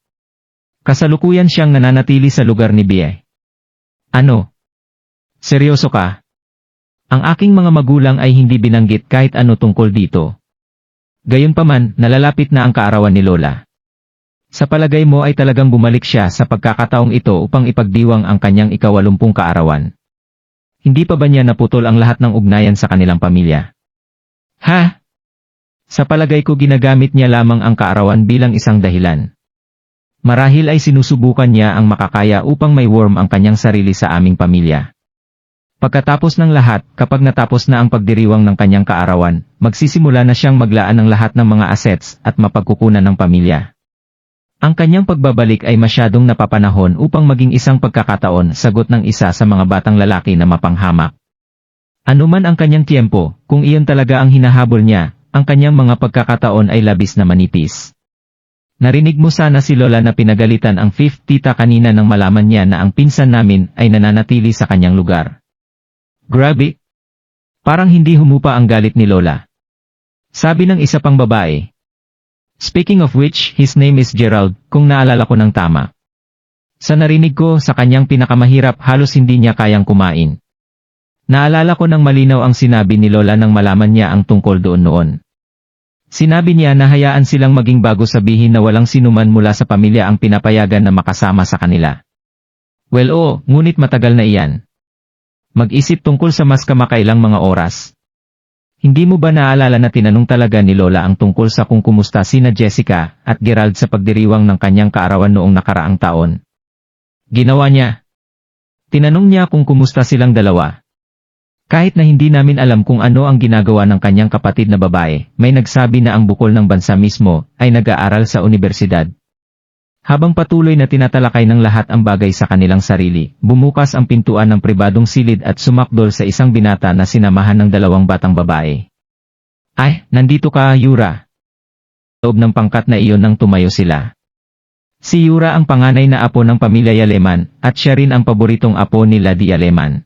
Kasalukuyan siyang nananatili sa lugar ni Bea. Ano? Seryoso ka? Ang aking mga magulang ay hindi binanggit kahit ano tungkol dito. Gayunpaman, nalalapit na ang kaarawan ni Lola. Sa palagay mo ay talagang bumalik siya sa pagkakataong ito upang ipagdiwang ang kanyang 80 kaarawan. Hindi pa ba niya naputol ang lahat ng ugnayan sa kanilang pamilya? Ha? Sa palagay ko ginagamit niya lamang ang kaarawan bilang isang dahilan. Marahil ay sinusubukan niya ang makakaya upang may warm ang kanyang sarili sa aming pamilya. Pagkatapos ng lahat, kapag natapos na ang pagdiriwang ng kanyang kaarawan, magsisimula na siyang maglaan ng lahat ng mga assets at mapagkukunan ng pamilya. Ang kanyang pagbabalik ay masyadong napapanahon upang maging isang pagkakataon, sagot ng isa sa mga batang lalaki na mapanghamak. Anuman ang kanyang tiempo, kung iyon talaga ang hinahabol niya, ang kanyang mga pagkakataon ay labis na manipis. Narinig mo sana si Lola na pinagalitan ang fifth tita kanina nang malaman niya na ang pinsan namin ay nananatili sa kanyang lugar. Grabe! Parang hindi humupa ang galit ni Lola. Sabi ng isa pang babae. Speaking of which, his name is Gerald, kung naalala ko ng tama. Sa narinig ko, sa kanyang pinakamahirap, halos hindi niya kayang kumain. Naalala ko ng malinaw ang sinabi ni Lola nang malaman niya ang tungkol doon noon. Sinabi niya na hayaan silang maging bago sabihin na walang sinuman mula sa pamilya ang pinapayagan na makasama sa kanila. Well oo, ngunit matagal na iyan. Mag-isip tungkol sa mas kamakailang mga oras. Hindi mo ba naalala na tinanong talaga ni Lola ang tungkol sa kung kumusta sina Jessica at Gerald sa pagdiriwang ng kanyang kaarawan noong nakaraang taon? Ginawa niya. Tinanong niya kung kumusta silang dalawa. Kahit na hindi namin alam kung ano ang ginagawa ng kanyang kapatid na babae, may nagsabi na ang bukol ng bansa mismo ay nag-aaral sa unibersidad. Habang patuloy na tinatalakay ng lahat ang bagay sa kanilang sarili, bumukas ang pintuan ng pribadong silid at sumakdol sa isang binata na sinamahan ng dalawang batang babae. Ay, nandito ka, Yura. Loob ng pangkat na iyon nang tumayo sila. Si Yura ang panganay na apo ng pamilya Yaleman, at siya rin ang paboritong apo ni Lady Yaleman.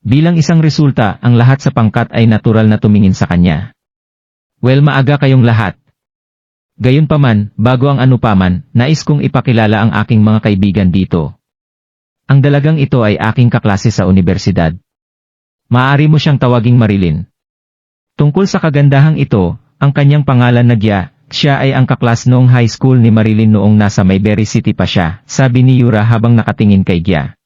Bilang isang resulta, ang lahat sa pangkat ay natural na tumingin sa kanya. Well, maaga kayong lahat. Gayunpaman, bago ang anupaman, nais kong ipakilala ang aking mga kaibigan dito. Ang dalagang ito ay aking kaklase sa unibersidad. Maaari mo siyang tawaging Marilyn. Tungkol sa kagandahang ito, ang kanyang pangalan na Gia, siya ay ang kaklas noong high school ni Marilyn noong nasa Mayberry City pa siya, sabi ni Yura habang nakatingin kay Gia.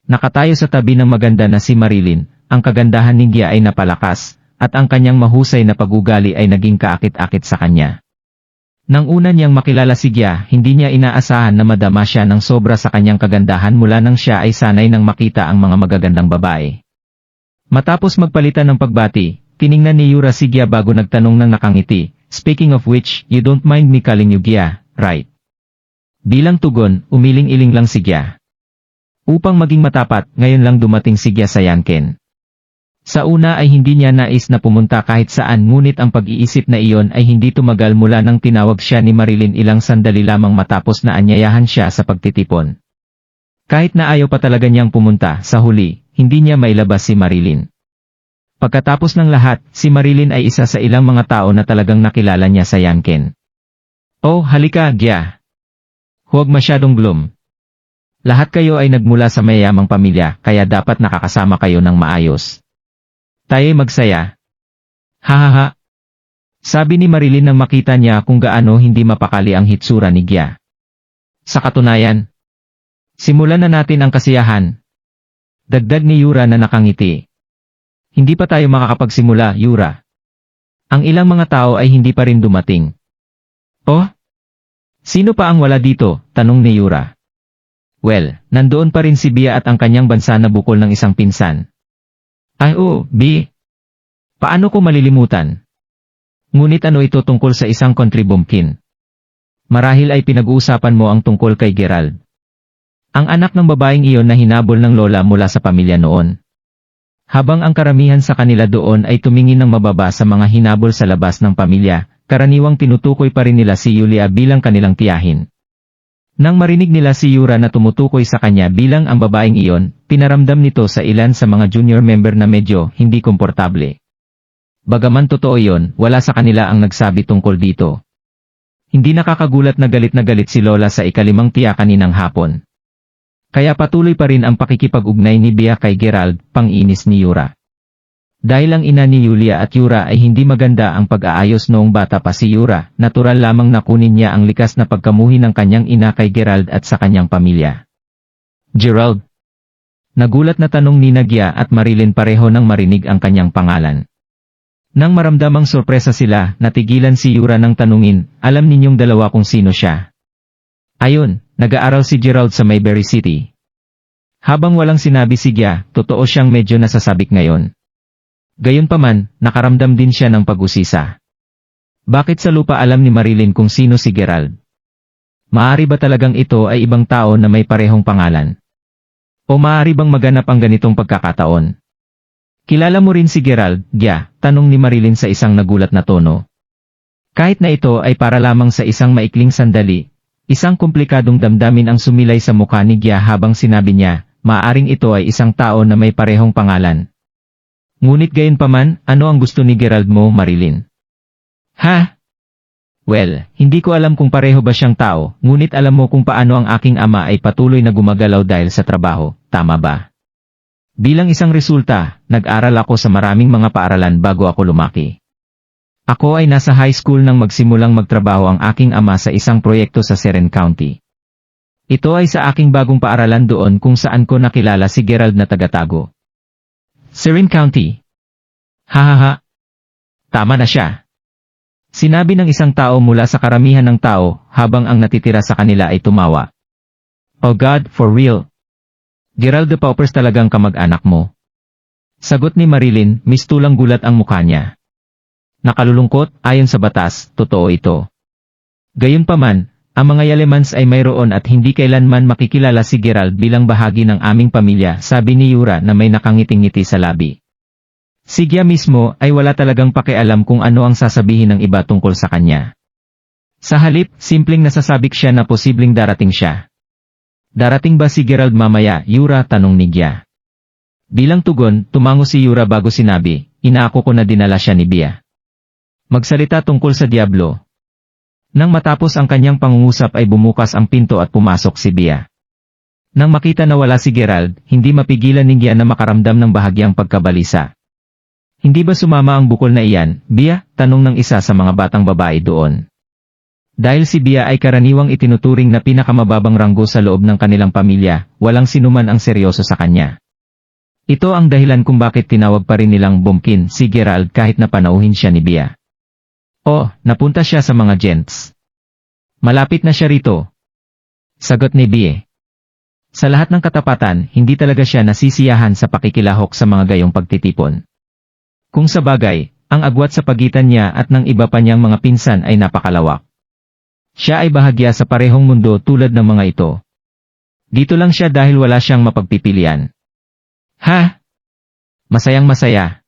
Nakatayo sa tabi ng maganda na si Marilyn, ang kagandahan ni Gia ay napalakas, at ang kanyang mahusay na pagugali ay naging kaakit-akit sa kanya. Nang una niyang makilala si Gia, hindi niya inaasahan na madama siya ng sobra sa kanyang kagandahan mula nang siya ay sanay nang makita ang mga magagandang babae. Matapos magpalitan ng pagbati, tiningnan ni Yura si Gia bago nagtanong ng nakangiti, speaking of which, you don't mind me calling you Gia, right? Bilang tugon, umiling-iling lang si Gia. Upang maging matapat, ngayon lang dumating si Gia sa Yanken. Sa una ay hindi niya nais na pumunta kahit saan, ngunit ang pag-iisip na iyon ay hindi tumagal mula nang tinawag siya ni Marilyn ilang sandali lamang matapos na anyayahan siya sa pagtitipon. Kahit na ayaw pa talaga niyang pumunta, sa huli, hindi niya mailabas si Marilyn. Pagkatapos ng lahat, si Marilyn ay isa sa ilang mga tao na talagang nakilala niya sa Yanken. Oh, halika, Gia. Huwag masyadong gloom. Lahat kayo ay nagmula sa mayayamang pamilya, kaya dapat nakakasama kayo ng maayos. Tayo'y magsaya. Hahaha. Sabi ni Marilyn nang makita niya kung gaano hindi mapakali ang hitsura ni Gia. Sa katunayan, simulan na natin ang kasiyahan. Dagdag ni Yura na nakangiti. Hindi pa tayo makakapagsimula, Yura. Ang ilang mga tao ay hindi pa rin dumating. Oh? Sino pa ang wala dito? Tanong ni Yura. Well, nandoon pa rin si Bia at ang kanyang bansa na bukol ng isang pinsan. Ay oo, B. Paano ko malilimutan? Ngunit ano ito tungkol sa isang country bumpkin? Marahil ay pinag-uusapan mo ang tungkol kay Gerald. Ang anak ng babaeng iyon na hinabol ng lola mula sa pamilya noon. Habang ang karamihan sa kanila doon ay tumingin ng mababa sa mga hinabol sa labas ng pamilya, karaniwang tinutukoy pa rin nila si Yulia bilang kanilang tiyahin. Nang marinig nila si Yura na tumutukoy sa kanya bilang ang babaeng iyon, pinaramdam nito sa ilan sa mga junior member na medyo hindi komportable. Bagaman totoo iyon, wala sa kanila ang nagsabi tungkol dito. Hindi nakakagulat na galit si Lola sa ikalimang tiya kaninang hapon. Kaya patuloy pa rin ang pakikipag-ugnay ni Bea kay Gerald, pang-inis ni Yura. Dahil ang ina ni Yulia at Yura ay hindi maganda ang pag-aayos noong bata pa si Yura, natural lamang na kunin niya ang likas na pagkamuhi ng kanyang ina kay Gerald at sa kanyang pamilya. Gerald? Nagulat na tanong ni Gia at Marilyn pareho nang marinig ang kanyang pangalan. Nang maramdamang sorpresa sila, natigilan si Yura ng tanungin, alam ninyong dalawa kung sino siya. Ayun, nag-aaral si Gerald sa Mayberry City. Habang walang sinabi si Gia, totoo siyang medyo nasasabik ngayon. Gayunpaman, nakaramdam din siya ng pag-usisa. Bakit sa lupa alam ni Marilyn kung sino si Gerald? Maari ba talagang ito ay ibang tao na may parehong pangalan? O maari bang maganap ang ganitong pagkakataon? Kilala mo rin si Gerald, Gia? Tanong ni Marilyn sa isang nagulat na tono. Kahit na ito ay para lamang sa isang maikling sandali, isang komplikadong damdamin ang sumilay sa mukha ni Gia habang sinabi niya, maaring ito ay isang tao na may parehong pangalan. Ngunit gayunpaman, ano ang gusto ni Gerald mo, Marilyn? Ha? Well, hindi ko alam kung pareho ba siyang tao, ngunit alam mo kung paano ang aking ama ay patuloy na gumagalaw dahil sa trabaho, tama ba? Bilang isang resulta, nag-aral ako sa maraming mga paaralan bago ako lumaki. Ako ay nasa high school nang magsimulang magtrabaho ang aking ama sa isang proyekto sa Seren County. Ito ay sa aking bagong paaralan doon kung saan ko nakilala si Gerald na taga-Tago. Seren County. Hahaha. Tama na siya. Sinabi ng isang tao mula sa karamihan ng tao habang ang natitira sa kanila ay tumawa. Oh God, for real? Gerald de Paupers talagang kamag-anak mo. Sagot ni Marilyn, mistulang gulat ang mukha niya. Nakalulungkot, ayon sa batas, totoo ito. Gayunpaman, ang mga Yalemans ay mayroon at hindi kailanman makikilala si Gerald bilang bahagi ng aming pamilya, sabi ni Yura na may nakangiting-ngiti sa labi. Si Gia mismo ay wala talagang pakialam kung ano ang sasabihin ng iba tungkol sa kanya. Sa halip, simpleng nasasabik siya na posibleng darating siya. Darating ba si Gerald mamaya, Yura? Tanong ni Gia. Bilang tugon, tumango si Yura bago sinabi, inaako ko na dinala siya ni Bia. Magsalita tungkol sa Diablo. Nang matapos ang kanyang pangungusap ay bumukas ang pinto at pumasok si Bia. Nang makita na wala si Gerald, hindi mapigilan ni Gia na makaramdam ng bahagyang pagkabalisa. Hindi ba sumama ang bukol na iyan, Bia? Tanong ng isa sa mga batang babae doon. Dahil si Bia ay karaniwang itinuturing na pinakamababang ranggo sa loob ng kanilang pamilya, walang sinuman ang seryoso sa kanya. Ito ang dahilan kung bakit tinawag pa rin nilang Bumpkin si Gerald kahit na panauhin siya ni Bia. Oh, napunta siya sa mga gents. Malapit na siya rito. Sagot ni Bia. Sa lahat ng katapatan, hindi talaga siya nasisiyahan sa pakikilahok sa mga gayong pagtitipon. Kung sa bagay, ang agwat sa pagitan niya at ng iba pa niyang mga pinsan ay napakalawak. Siya ay bahagya sa parehong mundo tulad ng mga ito. Dito lang siya dahil wala siyang mapagpipilian. Ha? Masayang masaya.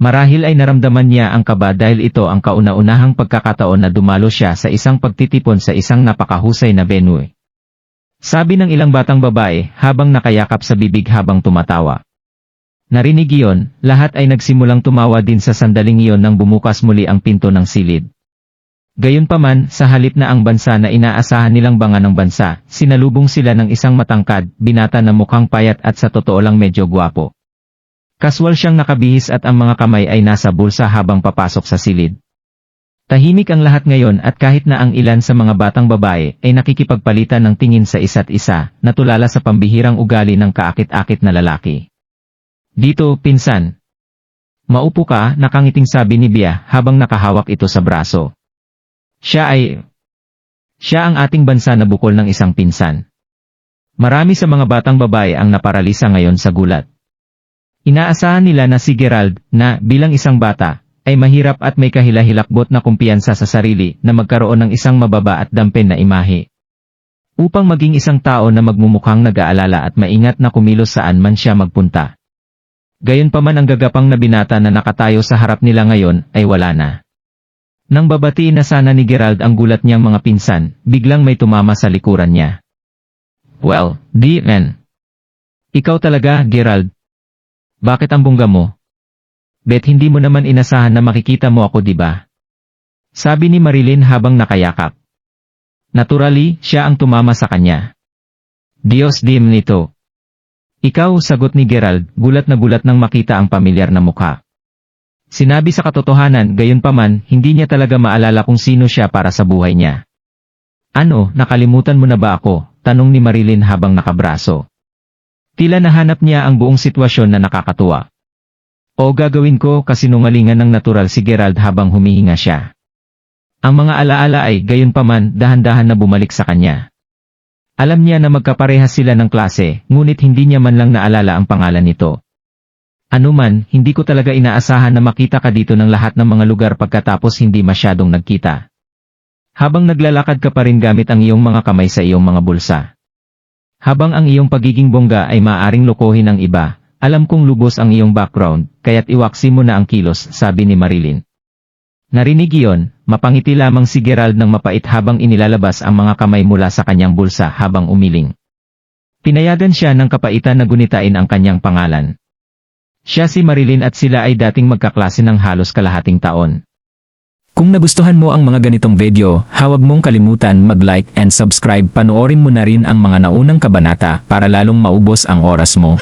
Marahil ay naramdaman niya ang kaba dahil ito ang kauna-unahang pagkakataon na dumalo siya sa isang pagtitipon sa isang napakahusay na venue. Sabi ng ilang batang babae habang nakayakap sa bibig habang tumatawa. Narinig iyon, lahat ay nagsimulang tumawa din sa sandaling iyon nang bumukas muli ang pinto ng silid. Gayunpaman, sa halip na ang bansa na inaasahan nilang banga ng bansa, sinalubong sila ng isang matangkad, binata na mukhang payat at sa totoo lang medyo gwapo. Kaswal siyang nakabihis at ang mga kamay ay nasa bulsa habang papasok sa silid. Tahimik ang lahat ngayon at kahit na ang ilan sa mga batang babae ay nakikipagpalitan ng tingin sa isa't isa, natulala sa pambihirang ugali ng kaakit-akit na lalaki. Dito, pinsan. Maupo ka, nakangiting sabi ni Bia habang nakahawak ito sa braso. Siya ang ating bansa na bukol ng isang pinsan. Marami sa mga batang babae ang naparalisa ngayon sa gulat. Inaasahan nila na si Gerald, na bilang isang bata, ay mahirap at may kahila-hilakbot na kumpiyansa sa sarili na magkaroon ng isang mababa at dampen na imahe. Upang maging isang tao na magmumukhang nag-aalala at maingat na kumilos saan man siya magpunta. Gayunpaman ang gagapang na binata na nakatayo sa harap nila ngayon ay wala na. Nang babatiin na sana ni Gerald ang gulat niyang mga pinsan, biglang may tumama sa likuran niya. Well, D.N. Ikaw talaga, Gerald. Bakit ang bongga mo? Bet hindi mo naman inasahan na makikita mo ako, diba? Sabi ni Marilyn habang nakayakap. Naturally, siya ang tumama sa kanya. Diyos dim nito. Ikaw, sagot ni Gerald, gulat na gulat nang makita ang pamilyar na mukha. Sinabi sa katotohanan, gayunpaman, hindi niya talaga maalala kung sino siya para sa buhay niya. Ano, nakalimutan mo na ba ako? Tanong ni Marilyn habang nakabraso. Tila nahanap niya ang buong sitwasyon na nakakatuwa. O gagawin ko kasinungalingan ng natural si Gerald habang humihinga siya. Ang mga alaala ay gayunpaman dahan-dahan na bumalik sa kanya. Alam niya na magkaparehas sila ng klase, ngunit hindi niya man lang naalala ang pangalan nito. Anuman, hindi ko talaga inaasahan na makita ka dito ng lahat ng mga lugar pagkatapos hindi masyadong nagkita. Habang naglalakad ka pa rin gamit ang iyong mga kamay sa iyong mga bulsa. Habang ang iyong pagiging bongga ay maaaring lokohin ang iba, alam kong lubos ang iyong background, kaya't iwaksi mo na ang kilos, sabi ni Marilyn. Narinig iyon, mapangiti lamang si Gerald ng mapait habang inilalabas ang mga kamay mula sa kanyang bulsa habang umiling. Pinayagan siya ng kapaitan na gunitain ang kanyang pangalan. Siya si Marilyn at sila ay dating magkaklase ng halos kalahating taon. Kung nagustuhan mo ang mga ganitong video, huwag mong kalimutan mag-like and subscribe. Panoorin mo na rin ang mga naunang kabanata para lalong maubos ang oras mo.